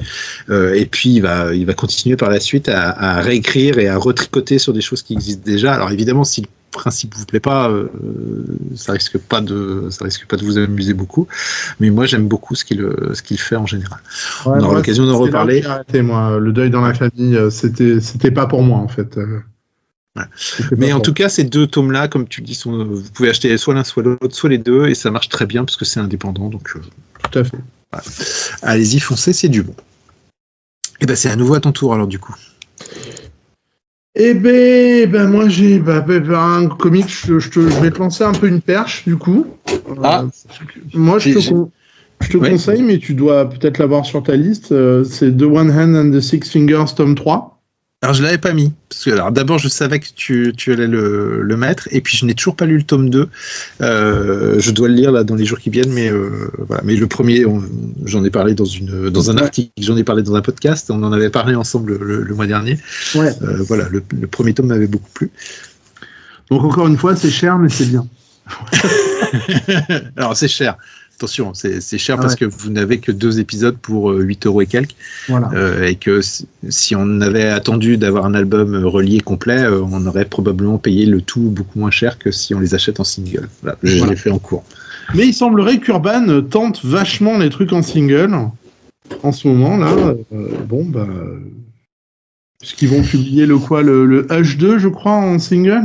et puis il va continuer par la suite à réécrire et à retricoter sur des choses qui existent déjà. Alors évidemment, si le principe vous plaît pas, ça risque pas de vous amuser beaucoup, mais moi j'aime beaucoup ce qu'il fait en général. On aura l'occasion d'en reparler. Moi, le deuil dans la famille, c'était pas pour moi, en fait. Mais en tout cas, ces 2 tomes-là, comme tu le dis, vous pouvez acheter soit l'un, soit l'autre, soit les deux, et ça marche très bien parce que c'est indépendant. Donc, tout à fait. Voilà. Allez-y, foncez, c'est du bon. Et ben, c'est à nouveau à ton tour alors du coup. Eh ben moi j'ai un comic, je vais te lancer un peu une perche du coup. Moi je te conseille, mais tu dois peut-être l'avoir sur ta liste. C'est The One Hand and the Six Fingers, tome 3. Alors je l'avais pas mis, parce que alors d'abord je savais que tu allais le mettre, et puis je n'ai toujours pas lu le tome 2. Je dois le lire là dans les jours qui viennent, mais voilà. Mais le premier, j'en ai parlé dans un article, j'en ai parlé dans un podcast, on en avait parlé ensemble le mois dernier. Ouais. Voilà, le premier tome m'avait beaucoup plu. Donc encore une fois, c'est cher, mais c'est bien. Alors c'est cher. Attention, c'est cher parce que vous n'avez que 2 épisodes pour 8 € et quelques. Voilà. Et que si on avait attendu d'avoir un album relié complet, on aurait probablement payé le tout beaucoup moins cher que si on les achète en single. Voilà, je l'ai fait en cours. Mais il semblerait qu'Urban tente vachement les trucs en single en ce moment là. Puisqu'ils vont publier le H2, je crois, en single.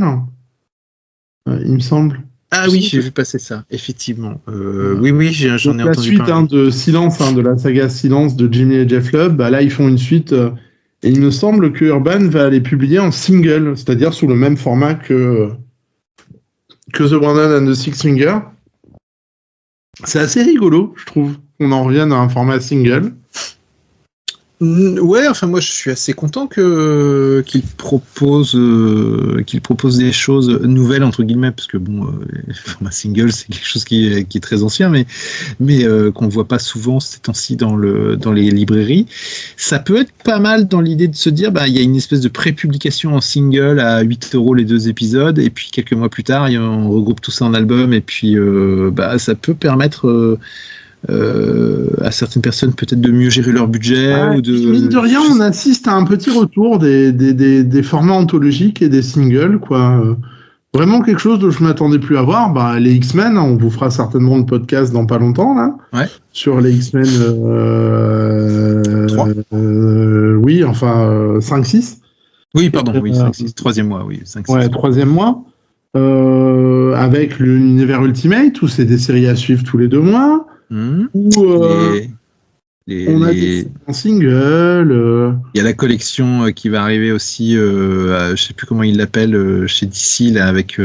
Il me semble. Ah oui, j'ai vu passer ça, effectivement. Oui, j'en ai entendu parler. La suite de Silence, de la saga Silence de Jimmy et Jeff Lubb, là ils font une suite Et il me semble que Urban va les publier en single, c'est-à-dire sous le même format que The 100 and the Six Finger. C'est assez rigolo, je trouve, qu'on en revienne à un format single. Ouais, enfin moi je suis assez content qu'il propose des choses nouvelles entre guillemets, parce que bon, le format single c'est quelque chose qui est très ancien, mais qu'on voit pas souvent ces temps-ci dans les librairies. Ça peut être pas mal dans l'idée de se dire il y a une espèce de pré-publication en single à 8€ les 2 épisodes, et puis quelques mois plus tard on regroupe tout ça en album, et puis ça peut permettre à certaines personnes peut-être de mieux gérer leur budget, ou de... Mine de rien, on assiste à un petit retour des formats anthologiques et des singles, quoi. Vraiment quelque chose dont je m'attendais plus à voir. Les X-Men, on vous fera certainement le podcast dans pas longtemps là, sur les X-Men 3. 5-6. Oui, pardon, 5-6, 3e mois, 5-6. Ouais, 3e mois. Avec l'univers Ultimate, où c'est des séries à suivre tous les 2 mois. Où on a des singles. Il y a la collection qui va arriver aussi, je sais plus comment ils l'appellent, chez DC, là, avec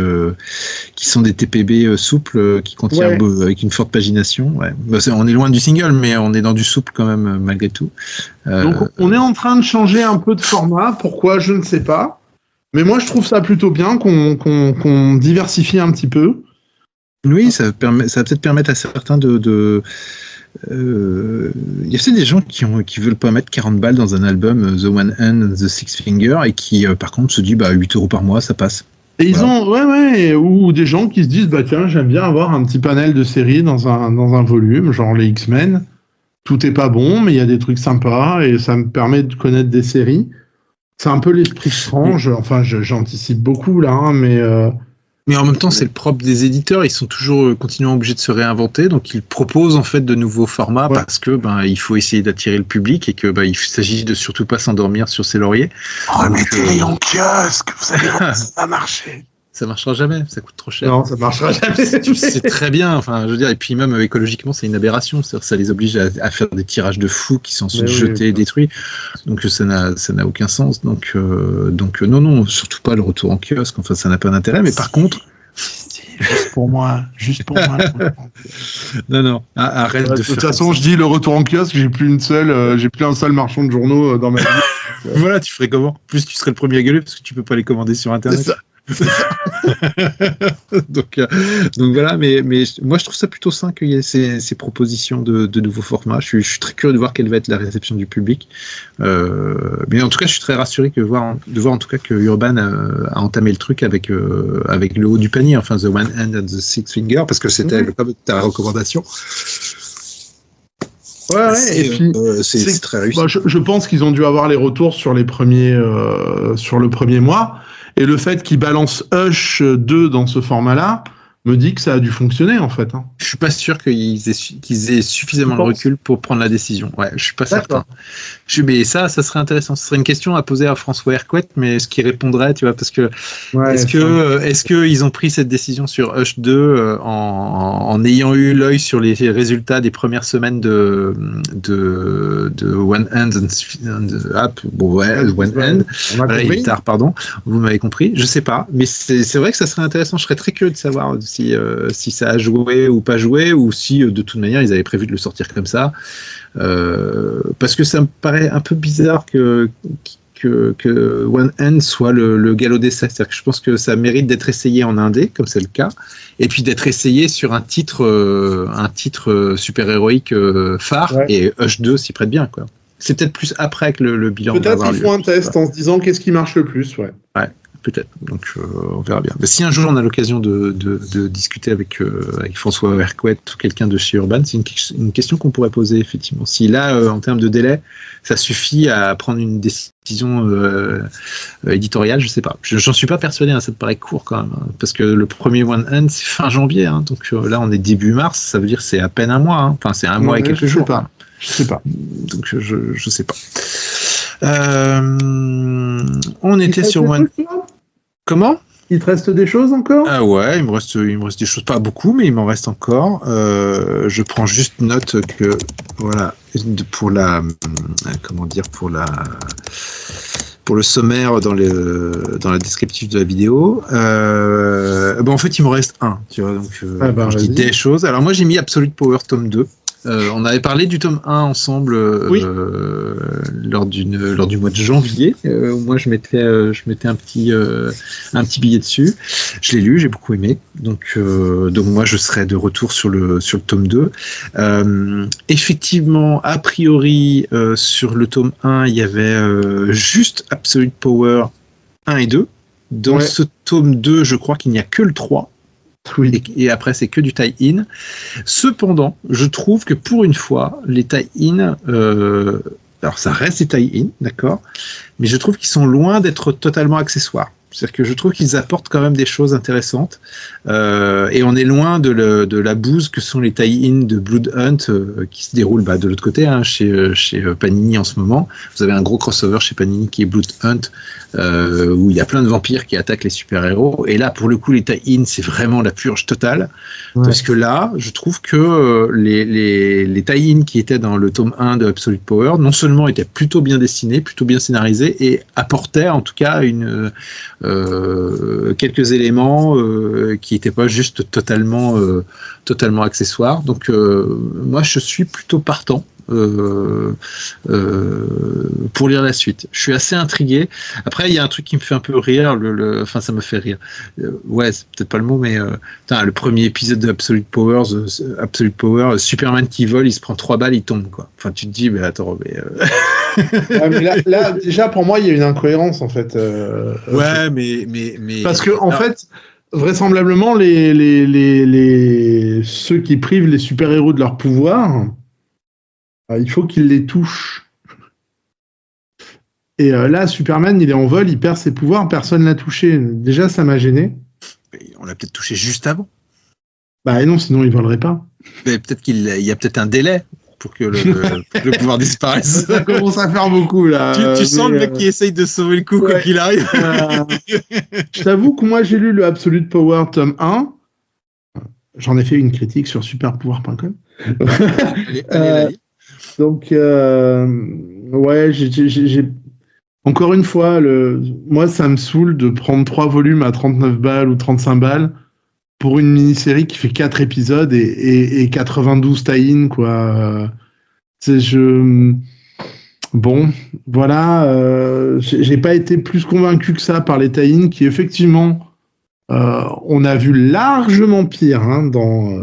qui sont des TPB souples, qui contiennent avec une forte pagination. Ouais. On est loin du single, mais on est dans du souple quand même, malgré tout. Donc on est en train de changer un peu de format. Pourquoi, je ne sais pas. Mais moi, je trouve ça plutôt bien qu'on diversifie un petit peu. Oui, ça va peut-être permettre à certains de il y a peut-être des gens qui veulent pas mettre 40 balles dans un album The One Hand, The Six Finger, et qui par contre se disent 8€ par mois, ça passe. Et ils ont ou des gens qui se disent tiens, j'aime bien avoir un petit panel de séries dans un volume, genre les X-Men. Tout est pas bon, mais il y a des trucs sympas et ça me permet de connaître des séries. C'est un peu l'esprit Strange. Enfin, j'anticipe beaucoup là, mais en même temps, c'est le propre des éditeurs. Ils sont toujours continuellement obligés de se réinventer, donc ils proposent en fait de nouveaux formats parce que il faut essayer d'attirer le public et que il s'agit de surtout pas s'endormir sur ses lauriers. Remettez-les en kiosque, vous allez voir, ça va marcher. Ça marchera jamais, ça coûte trop cher. Non, ça marchera jamais. C'est très bien, enfin, je veux dire, et puis même écologiquement, c'est une aberration. C'est-à-dire, ça les oblige à faire des tirages de fous qui sont ensuite jetés et détruits. Donc ça n'a aucun sens. Donc non, surtout pas le retour en kiosque. Enfin, ça n'a pas d'intérêt. Mais par contre, juste pour moi. Non, arrête de faire. De toute façon, je dis le retour en kiosque, j'ai plus un seul marchand de journaux dans ma vie. Voilà, tu ferais comment ? Plus tu serais le premier à gueuler parce que tu peux pas les commander sur Internet. C'est ça. donc voilà, mais moi je trouve ça plutôt sain qu'il y ait ces propositions de nouveaux formats. Je suis très curieux de voir quelle va être la réception du public, mais en tout cas je suis très rassuré de voir en tout cas que Urban a entamé le truc avec le haut du panier, enfin The One Hand and the Six Finger, parce que c'était ta recommandation. Et puis c'est très réussi. Je pense qu'ils ont dû avoir les retours sur le premier mois. Et le fait qu'ils balancent Hush 2 dans ce format-là me dit que ça a dû fonctionner, en fait. Je suis pas sûr qu'ils aient suffisamment de recul pour prendre la décision. Ouais, je suis pas certain. Mais ça serait intéressant. Ce serait une question à poser à François Hercouet, mais ce qu'il répondrait, tu vois, parce que est-ce que ils ont pris cette décision sur Hush 2 en ayant eu l'œil sur les résultats des premières semaines de One Hand One Hand. Voilà, il est tard, pardon. Vous m'avez compris. Je sais pas, mais c'est vrai que ça serait intéressant. Je serais très curieux de savoir si ça a joué ou pas joué, ou si de toute manière ils avaient prévu de le sortir comme ça, parce que ça me paraît un peu bizarre que One Hand soit le galop d'essai. C'est-à-dire que je pense que ça mérite d'être essayé en indé, comme c'est le cas, et puis d'être essayé sur un titre super-héroïque phare, et Hush 2 s'y prête bien, quoi. C'est peut-être plus après que le bilan. Peut-être qu'ils font un test en se disant qu'est-ce qui marche le plus, ouais. Peut-être, donc on verra bien. Mais si un jour on a l'occasion de discuter avec François Hercouet ou quelqu'un de chez Urban, c'est une question qu'on pourrait poser effectivement. Si là, en termes de délai, ça suffit à prendre une décision éditoriale, je sais pas. J'en suis pas persuadé, ça te paraît court quand même, parce que le premier One Hand c'est fin janvier, donc là on est début mars, ça veut dire c'est à peine un mois, enfin c'est un mois et quelques jours. Je sais pas. Donc je sais pas. On était sur One. Comment ? Il te reste des choses encore ? Ah ouais, il me reste des choses, pas beaucoup, mais il m'en reste encore. Je prends juste note que voilà, pour la pour le sommaire dans la descriptif de la vidéo. En fait, il me reste un. Tu vois, donc je dis des choses. Alors moi, j'ai mis Absolute Power tome 2. On avait parlé du tome 1 ensemble lors du mois de janvier. Moi, je mettais un petit billet dessus. Je l'ai lu, j'ai beaucoup aimé. Donc moi, je serai de retour sur le tome 2. Effectivement, a priori, sur le tome 1, il y avait juste Absolute Power 1 et 2. Dans ce tome 2, je crois qu'il n'y a que le 3. Oui. Et après, c'est que du tie-in. Cependant, je trouve que pour une fois, les tie-in, alors ça reste des tie-in, d'accord, mais je trouve qu'ils sont loin d'être totalement accessoires. C'est-à-dire que je trouve qu'ils apportent quand même des choses intéressantes. Et on est loin de la bouse que sont les tie-in de Blood Hunt qui se déroulent de l'autre côté, chez Panini en ce moment. Vous avez un gros crossover chez Panini qui est Blood Hunt, où il y a plein de vampires qui attaquent les super-héros. Et là, pour le coup, les tie-in, c'est vraiment la purge totale. Ouais. Parce que là, je trouve que les tie-in qui étaient dans le tome 1 de Absolute Power, non seulement étaient plutôt bien dessinés, plutôt bien scénarisés, et apportaient en tout cas quelques éléments qui n'étaient pas juste totalement accessoires. Donc moi je suis plutôt partant pour lire la suite. Je suis assez intrigué. Après il y a un truc qui me fait un peu rire, enfin ça me fait rire. C'est peut-être pas le mot, mais le premier épisode de Absolute Power, Superman qui vole, il se prend 3 balles, il tombe quoi. Enfin tu te dis mais attends mais là déjà pour moi il y a une incohérence en fait. Mais parce que en fait vraisemblablement ceux qui privent les super-héros de leur pouvoir, il faut qu'ils les touchent. Et là, Superman, il est en vol, il perd ses pouvoirs, personne l'a touché. Déjà, ça m'a gêné. On l'a peut-être touché juste avant. Et non, sinon il volerait pas. Mais peut-être qu'il y a peut-être un délai pour que le pouvoir disparaisse. Ça commence à faire beaucoup là. Tu sens le mec qui essaye de sauver le coup quoi qu'il arrive. Je t'avoue que moi j'ai lu le Absolute Power tome 1. J'en ai fait une critique sur superpouvoir.com. Allez. Donc j'ai encore une fois moi ça me saoule de prendre 3 volumes à 39 balles ou 35 balles pour une mini-série qui fait 4 épisodes et 92 tie-in, quoi. Bon, voilà, j'ai pas été plus convaincu que ça par les tie-in qui, effectivement, on a vu largement pire dans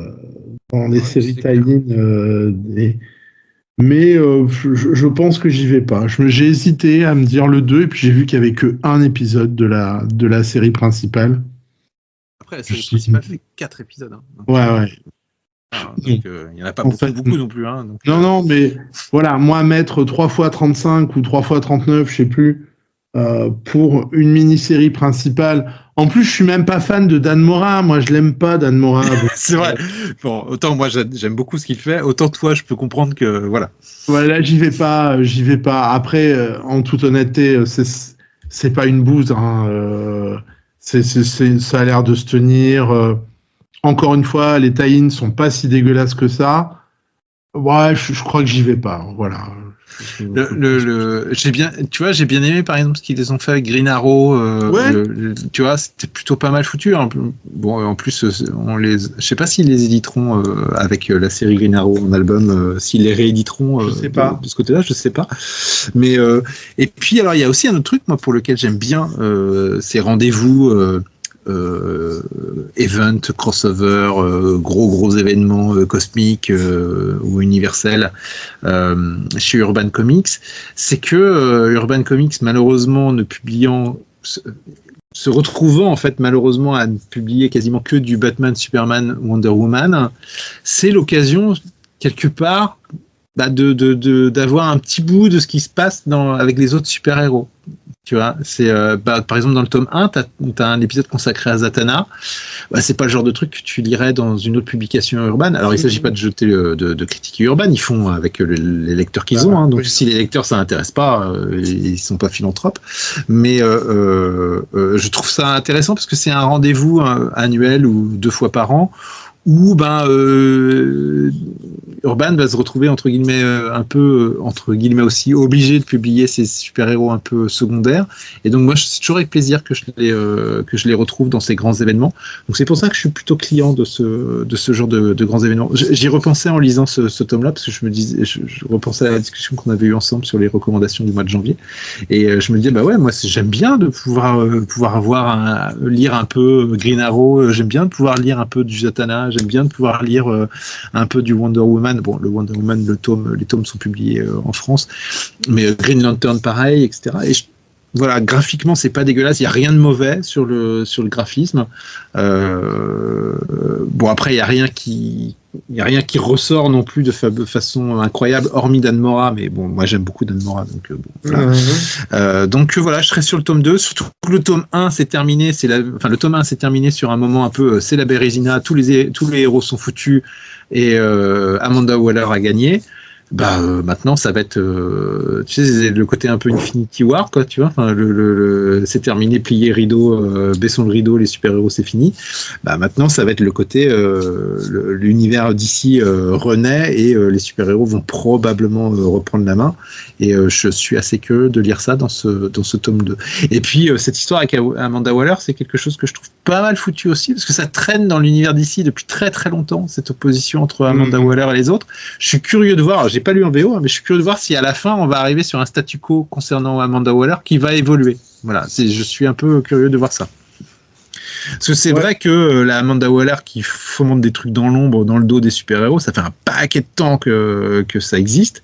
les séries tie-in. Mais je pense que j'y vais pas. J'ai hésité à me dire le 2, et puis j'ai vu qu'il y avait que un épisode de la série principale. Après, la série principale fait 4 épisodes. Hein. Donc, ouais. Donc, il n'y en a pas beaucoup non plus. Hein, donc, non, mais voilà, moi, mettre 3 fois 35 ou 3 fois 39, je sais plus, pour une mini-série principale. En plus, je suis même pas fan de Dan Mora. Moi, je l'aime pas, Dan Mora. C'est vrai. Bon, autant moi, j'aime beaucoup ce qu'il fait. Autant toi, je peux comprendre que voilà. Voilà, j'y vais pas. Après, en toute honnêteté, c'est pas une bouse. Hein, ça a l'air de se tenir. Encore une fois, les tie-ins sont pas si dégueulasses que ça. Ouais, je crois que j'y vais pas. Voilà. J'ai bien aimé par exemple ce qu'ils ont fait avec Green Arrow. Tu vois, c'était plutôt pas mal foutu. Hein. Bon, en plus, je sais pas s'ils les éditeront avec la série Green Arrow en album, s'ils les rééditeront je sais pas. De ce côté-là, je sais pas. Mais et puis alors il y a aussi un autre truc moi pour lequel j'aime bien ces rendez-vous. Event, crossover, gros événements cosmiques ou universels chez Urban Comics, c'est que Urban Comics malheureusement se retrouvant en fait malheureusement à ne publier quasiment que du Batman, Superman, Wonder Woman, c'est l'occasion quelque part d'avoir un petit bout de ce qui se passe avec les autres super-héros. Tu vois, c'est par exemple dans le tome 1, t'as un épisode consacré à Zatanna. C'est pas le genre de truc que tu lirais dans une autre publication Urban. Alors il s'agit pas de jeter de critiquer Urban, ils font avec les lecteurs qu'ils ont. Hein, donc si les lecteurs ça intéresse pas, ils sont pas philanthropes. Mais je trouve ça intéressant parce que c'est un rendez-vous annuel ou 2 fois par an où Urban va se retrouver entre guillemets aussi obligé de publier ses super-héros un peu secondaires, et donc moi c'est toujours avec plaisir que je les retrouve dans ces grands événements. Donc c'est pour ça que je suis plutôt client de ce genre de grands événements. J'y repensais en lisant ce tome-là, parce que je me disais, je repensais à la discussion qu'on avait eue ensemble sur les recommandations du mois de janvier, et je me disais moi j'aime bien de pouvoir lire un peu Green Arrow, j'aime bien de pouvoir lire un peu du Zatanna, j'aime bien de pouvoir lire un peu du Wonder Woman. Bon, le Wonder Woman, les tomes sont publiés en France, mais Green Lantern pareil, etc. Et voilà, graphiquement c'est pas dégueulasse, il y a rien de mauvais sur le graphisme. Bon, après il y a rien qui ressort non plus de façon incroyable, hormis Dan Mora, mais bon, moi j'aime beaucoup Dan Mora, donc voilà. Donc voilà, je serai sur le tome 2, surtout que le tome 1 s'est terminé, le tome 1 s'est terminé sur un moment un peu, c'est la Bérésina, tous les héros sont foutus, et Amanda Waller a gagné. Maintenant ça va être tu sais, c'est le côté un peu Infinity War, quoi, tu vois, enfin c'est terminé, plié rideau, baissons le rideau, les super-héros c'est fini. Maintenant ça va être le côté l'univers d'ici renaît, et les super-héros vont probablement reprendre la main, et je suis assez curieux de lire ça dans ce tome 2. Et puis cette histoire avec Amanda Waller, c'est quelque chose que je trouve pas mal foutu aussi, parce que ça traîne dans l'univers d'ici depuis très très longtemps, cette opposition entre Amanda Waller et les autres. Je suis curieux de voir, j'ai pas lu en VO, mais je suis curieux de voir si à la fin on va arriver sur un statu quo concernant Amanda Waller qui va évoluer. Voilà, je suis un peu curieux de voir ça. Parce que c'est vrai que la Amanda Waller qui fomente des trucs dans l'ombre, dans le dos des super-héros, ça fait un paquet de temps que ça existe.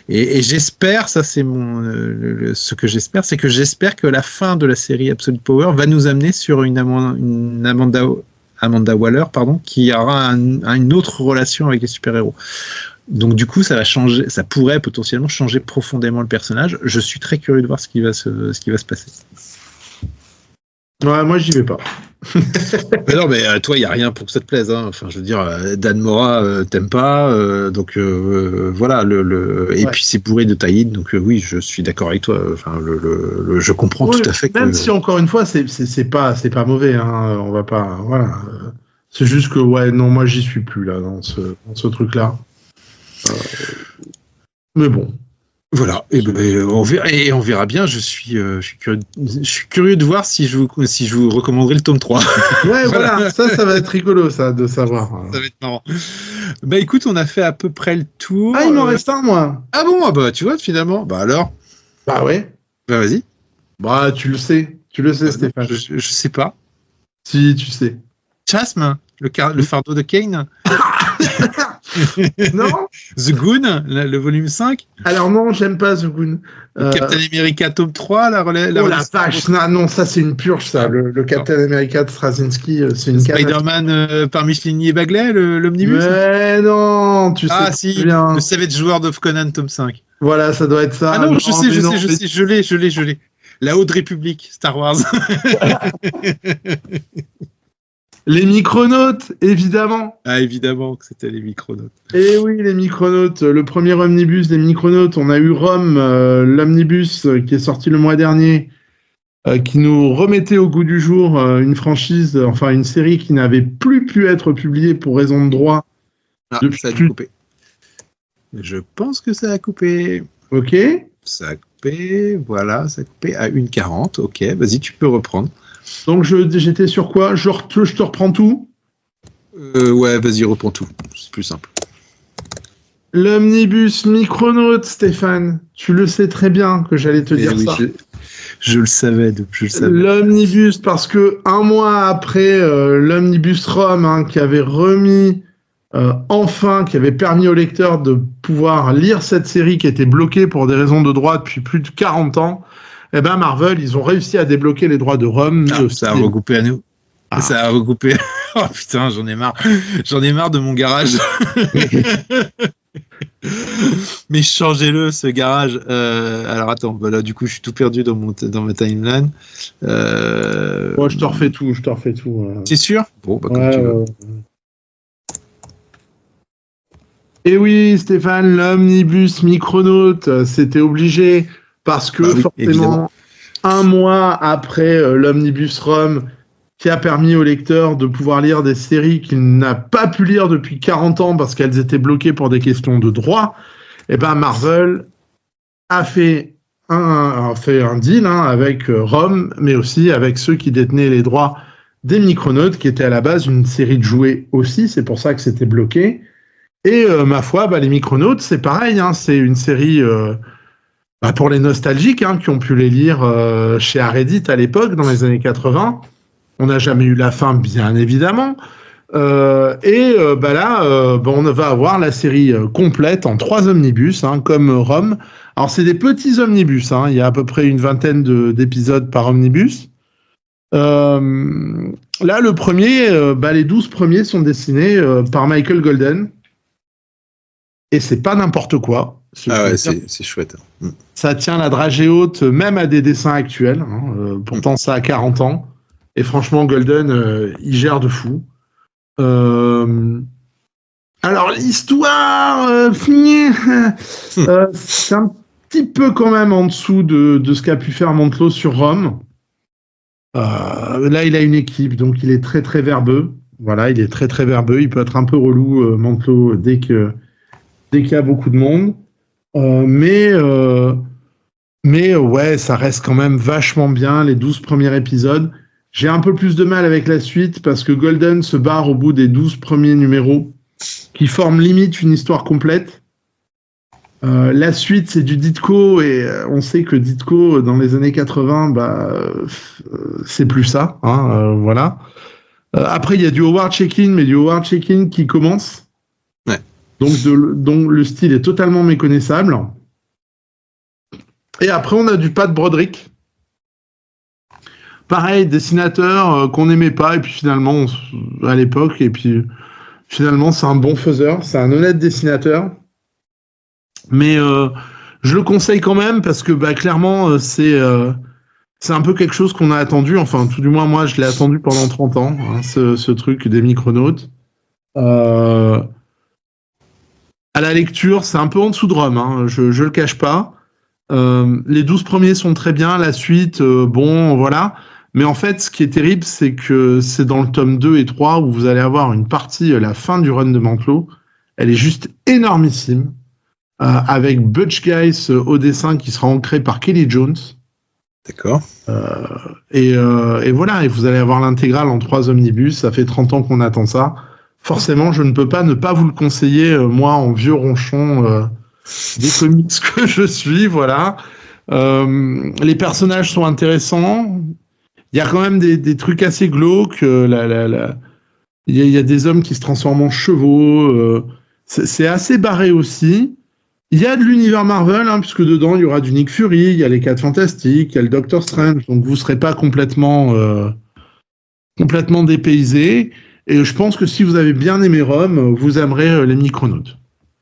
Et j'espère, ça c'est ce que j'espère, c'est que j'espère que la fin de la série Absolute Power va nous amener sur une Amanda Waller, qui aura une autre relation avec les super-héros. Donc du coup, ça va changer, ça pourrait potentiellement changer profondément le personnage. Je suis très curieux de voir ce qui va se passer. Ouais, moi j'y vais pas. Mais non, mais toi, il y a rien pour que ça te plaise, hein. Enfin, je veux dire, Dan Mora, t'aimes pas, donc voilà. Et puis c'est bourré de tie-in, donc oui, je suis d'accord avec toi. Enfin, je comprends tout à fait. Même si encore une fois, c'est pas mauvais, hein. On va pas, voilà. C'est juste que non, moi j'y suis plus là dans ce truc-là. Mais bon. Voilà, et on verra bien. Je suis curieux de voir si je vous recommanderai le tome 3. Ouais, voilà, ça va être rigolo, ça, de savoir. Ça va être marrant. Écoute, on a fait à peu près le tour. Ah, il m'en reste un, moi. Ah bon, tu vois, finalement. Alors. Bah ouais. Vas-y. Tu le sais, Stéphane. Je sais pas. Si, tu sais. Chasm, le fardeau de Kane. Non. The Goon, le volume 5. Alors non, j'aime pas The Goon. Captain America tome 3, la vache, non, ça c'est une purge, ça. Le Captain America de Straczynski, c'est une Spider-Man par Michelini et Bagley, l'omnibus. Mais non, tu sais. Ah si, bien. Le Savage World of Conan tome 5. Voilà, ça doit être ça. Ah non, je sais, je l'ai. La Haute République, Star Wars. Les Micronautes, évidemment. Ah, évidemment que c'était les Micronautes. Eh oui, les Micronautes. Le premier omnibus des Micronautes. On a eu Rome, l'omnibus qui est sorti le mois dernier, qui nous remettait au goût du jour une franchise, enfin une série qui n'avait plus pu être publiée pour raison de droit. Ça a coupé. Je pense que ça a coupé. Ok. Ça a coupé, voilà, ça a coupé à 1h40. Ok, vas-y, tu peux reprendre. Donc j'étais sur quoi ? Je te reprends tout ? Ouais, vas-y, reprends tout. C'est plus simple. L'omnibus Micronautes, Stéphane. Tu le sais très bien que j'allais te dire ça. Je le savais. L'omnibus, parce que un mois après l'omnibus Rome, qui avait remis qui avait permis aux lecteurs de pouvoir lire cette série qui était bloquée pour des raisons de droit depuis plus de 40 ans, Marvel, ils ont réussi à débloquer les droits de Rome. Ça a recoupé à nous. Ça a recoupé. Oh putain, j'en ai marre. J'en ai marre de mon garage. Mais changez-le, ce garage. Alors attends, là du coup, je suis tout perdu dans ma timeline. Moi, je te refais tout. T'es sûr ? Bon, comme tu veux. Et oui, Stéphane, l'omnibus Micronautes, c'était obligé. Parce que forcément, évidemment. Un mois après l'omnibus Rome, qui a permis au lecteur de pouvoir lire des séries qu'il n'a pas pu lire depuis 40 ans parce qu'elles étaient bloquées pour des questions de droit, et ben Marvel a fait un deal avec Rome, mais aussi avec ceux qui détenaient les droits des Micronauts, qui était à la base une série de jouets aussi, c'est pour ça que c'était bloqué. Et ma foi, les Micronauts, c'est pareil, c'est une série pour les nostalgiques qui ont pu les lire chez Reddit à l'époque, dans les années 80. On n'a jamais eu la fin, bien évidemment. Là, on va avoir la série complète en 3 omnibus, comme Rome. Alors, c'est des petits omnibus. Il y a à peu près une vingtaine d'épisodes par omnibus. Là, le premier, les 12 premiers sont dessinés par Michael Golden. Et c'est pas n'importe quoi. C'est chouette. Ça tient la dragée haute, même à des dessins actuels. Pourtant, ça a 40 ans. Et franchement, Golden, il gère de fou. Alors, l'histoire, c'est un petit peu quand même en dessous de ce qu'a pu faire Mantlo sur Rome. Là, il a une équipe, donc il est très, très verbeux. Voilà, il est très, très verbeux. Il peut être un peu relou, Mantlo, dès qu'il y a beaucoup de monde. Mais ouais, ça reste quand même vachement bien, les 12 premiers épisodes. J'ai un peu plus de mal avec la suite parce que Golden se barre au bout des 12 premiers numéros qui forment limite une histoire complète. La suite, c'est du Ditko et on sait que Ditko, dans les années 80, c'est plus ça. Voilà. Après, il y a du Howard Chaykin, mais du Howard Chaykin qui commence. Ouais. Donc le style est totalement méconnaissable. Et après, on a du Pat Broderick. Pareil, dessinateur qu'on n'aimait pas, et puis finalement, à l'époque, et puis finalement, c'est un bon faiseur, c'est un honnête dessinateur. Mais je le conseille quand même, parce que clairement, c'est un peu quelque chose qu'on a attendu, enfin, tout du moins, moi, je l'ai attendu pendant 30 ans, ce truc des Micronauts. À la lecture, c'est un peu en dessous de Rome, je le cache pas. Les 12 premiers sont très bien, la suite, voilà. Mais en fait, ce qui est terrible, c'est que c'est dans le tome 2 et 3 où vous allez avoir une partie, la fin du run de Mantlo. Elle est juste énormissime, avec Butch Guice au dessin qui sera ancré par Kelly Jones. D'accord. Et voilà, et vous allez avoir l'intégrale en 3 omnibus. Ça fait 30 ans qu'on attend ça. Forcément, je ne peux pas ne pas vous le conseiller, moi, en vieux ronchon des comics que je suis, voilà. Les personnages sont intéressants. Il y a quand même des trucs assez glauques. Il y a des hommes qui se transforment en chevaux. C'est assez barré aussi. Il y a de l'univers Marvel, puisque dedans, il y aura du Nick Fury, il y a les 4 Fantastiques, il y a le Doctor Strange. Donc, vous ne serez pas complètement dépaysé. Et je pense que si vous avez bien aimé Rome, vous aimerez les Micronauts.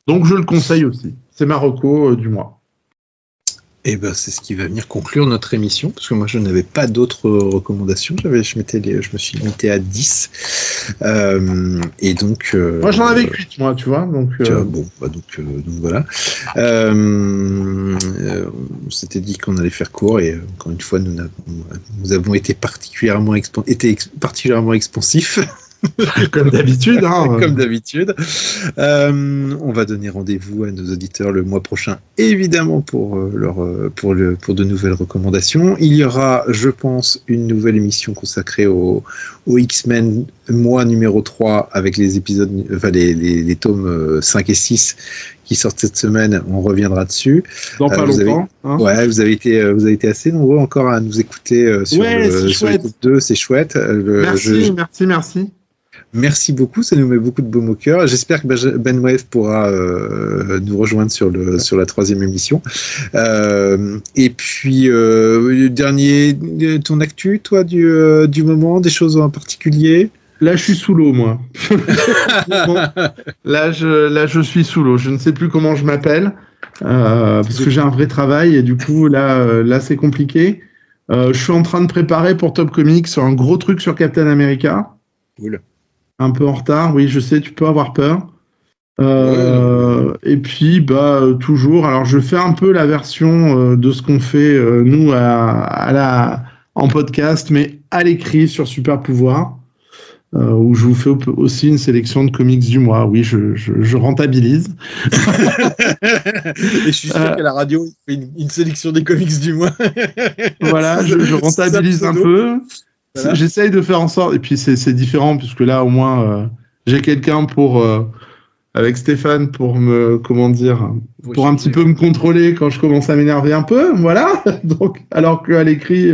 Donc, je le conseille aussi. C'est ma reco du mois. Et c'est ce qui va venir conclure notre émission, parce que moi je n'avais pas d'autres recommandations. Je me suis limité à 10. Et donc. Moi j'en avais 8, moi, tu vois. Donc, donc voilà. On s'était dit qu'on allait faire court, et encore une fois, nous avons été particulièrement expansifs. Comme d'habitude. Comme d'habitude. On va donner rendez-vous à nos auditeurs le mois prochain, évidemment, pour de nouvelles recommandations. Il y aura, je pense, une nouvelle émission consacrée au X-Men mois numéro 3 avec les épisodes, les tomes 5 et 6 qui sortent cette semaine. On reviendra dessus. Dans pas longtemps. Ouais, vous avez été assez nombreux encore à nous écouter sur l'épisode 2. C'est chouette. Merci. Merci beaucoup, ça nous met beaucoup de baume au cœur. J'espère que Ben Wave pourra nous rejoindre sur la 3e émission. Et puis, dernier, ton actu, toi, du moment, des choses en particulier? Là, je suis sous l'eau, moi. Là, je suis sous l'eau. Je ne sais plus comment je m'appelle, parce que j'ai un vrai travail, et du coup, là c'est compliqué. Je suis en train de préparer pour Top Comics un gros truc sur Captain America. Cool. Un peu en retard, oui, je sais, tu peux avoir peur. Et puis, toujours. Alors, je fais un peu la version de ce qu'on fait nous à en podcast, mais à l'écrit sur Super Pouvoir, où je vous fais aussi une sélection de comics du mois. Oui, je rentabilise. Et je suis sûr qu'à la radio, il fait une sélection des comics du mois. Voilà, je rentabilise un peu. Voilà. J'essaye de faire en sorte, et puis c'est différent, puisque là, au moins, j'ai quelqu'un avec Stéphane pour me, pour un petit peu me contrôler quand je commence à m'énerver un peu, voilà. Donc, alors qu'à l'écrit,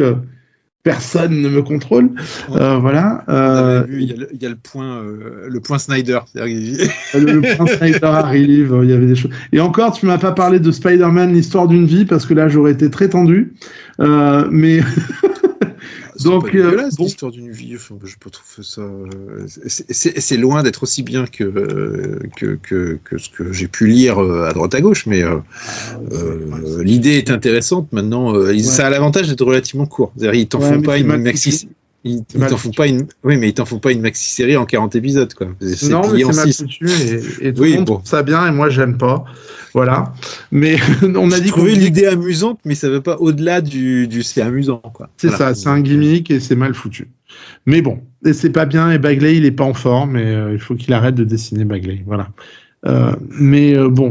personne ne me contrôle, voilà. Vu, il y a le point Snyder. Le point Snyder arrive, il y avait des choses. Et encore, tu m'as pas parlé de Spider-Man, l'histoire d'une vie, parce que là, j'aurais été très tendu, mais. Donc, l'histoire d'une vie, enfin, je peux trouver ça. C'est loin d'être aussi bien que ce que j'ai pu lire à droite à gauche, mais l'idée est intéressante. Maintenant, ça a l'avantage d'être relativement court. C'est-à-dire, ils t'en font pas une maxi. Ils t'en font pas une. Oui, mais ils t'en font pas une maxi-série en 40 épisodes, quoi. Non, mais c'est mal foutu et tout le monde trouve ça bien et moi j'aime pas. Voilà. Mais on a dit trouvé l'idée amusante, mais ça veut pas au-delà du c'est amusant, quoi. C'est ça, c'est un gimmick et c'est mal foutu. Mais bon, et c'est pas bien et Bagley il est pas en forme et il faut qu'il arrête de dessiner Bagley. Voilà. Bon,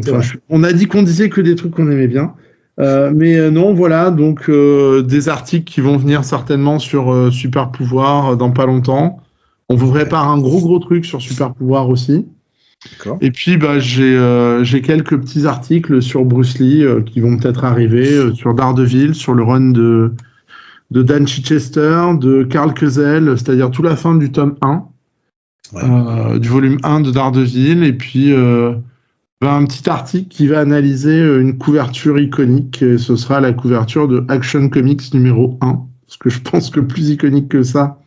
on a dit qu'on disait que des trucs qu'on aimait bien. Mais non, voilà, donc des articles qui vont venir certainement sur Super Pouvoir dans pas longtemps. On vous prépare un gros truc sur Super Pouvoir aussi. D'accord. Et puis j'ai quelques petits articles sur Bruce Lee qui vont peut-être arriver, sur Daredevil, sur le run de Dan Chichester, de Karl Kesel, c'est-à-dire toute la fin du tome 1, du volume 1 de Daredevil, et puis un petit article qui va analyser une couverture iconique, et ce sera la couverture de Action Comics numéro 1, parce que je pense que plus iconique que ça,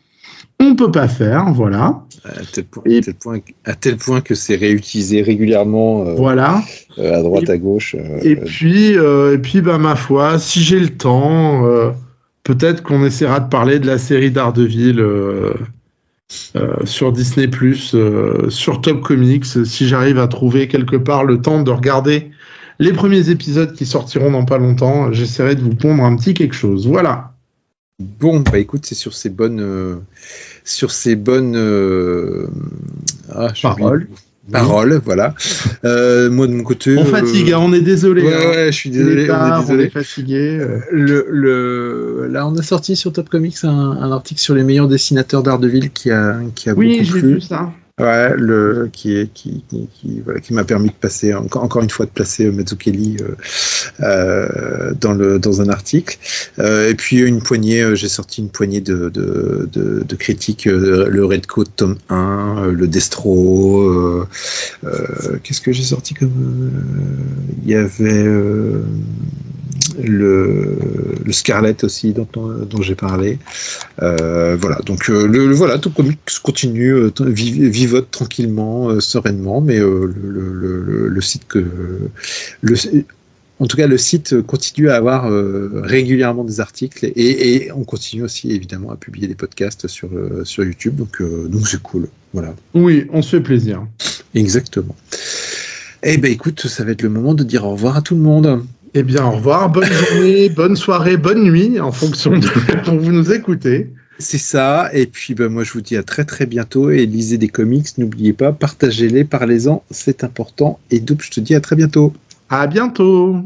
on peut pas faire, voilà. À tel point que c'est réutilisé régulièrement voilà. À droite, à gauche. Et puis, ma foi, si j'ai le temps, peut-être qu'on essaiera de parler de la série Daredevil sur Disney+, sur Top Comics, si j'arrive à trouver quelque part le temps de regarder les premiers épisodes qui sortiront dans pas longtemps, j'essaierai de vous pondre un petit quelque chose. Voilà. Bon, bah écoute, c'est sur ces bonnes paroles, voilà. Moi de mon côté, on fatigue, on est désolé. Ouais, je suis désolé. On est fatigué. Là, on a sorti sur Top Comics un article sur les meilleurs dessinateurs Daredevil qui a beaucoup plu. Oui, j'ai vu ça. Ouais, qui m'a permis de passer encore une fois de placer Mazzucchelli dans un article. Et puis j'ai sorti une poignée de critiques, le Redcoat tome 1, le Destro. Qu'est-ce que j'ai sorti comme il y avait le Scarlet aussi dont j'ai parlé. Voilà, donc voilà, Top Comics continue, vivote tranquillement, sereinement, mais le site en tout cas, le site continue à avoir régulièrement des articles et on continue aussi évidemment à publier des podcasts sur YouTube, donc c'est cool. Voilà. Oui, on se fait plaisir. Exactement. Eh ben écoute, ça va être le moment de dire au revoir à tout le monde. Eh bien, au revoir, bonne journée, bonne soirée, bonne nuit, en fonction de quand vous nous écoutez. C'est ça, et puis moi je vous dis à très très bientôt, et lisez des comics, n'oubliez pas, partagez-les, parlez-en, c'est important, et Double, je te dis à très bientôt. À bientôt.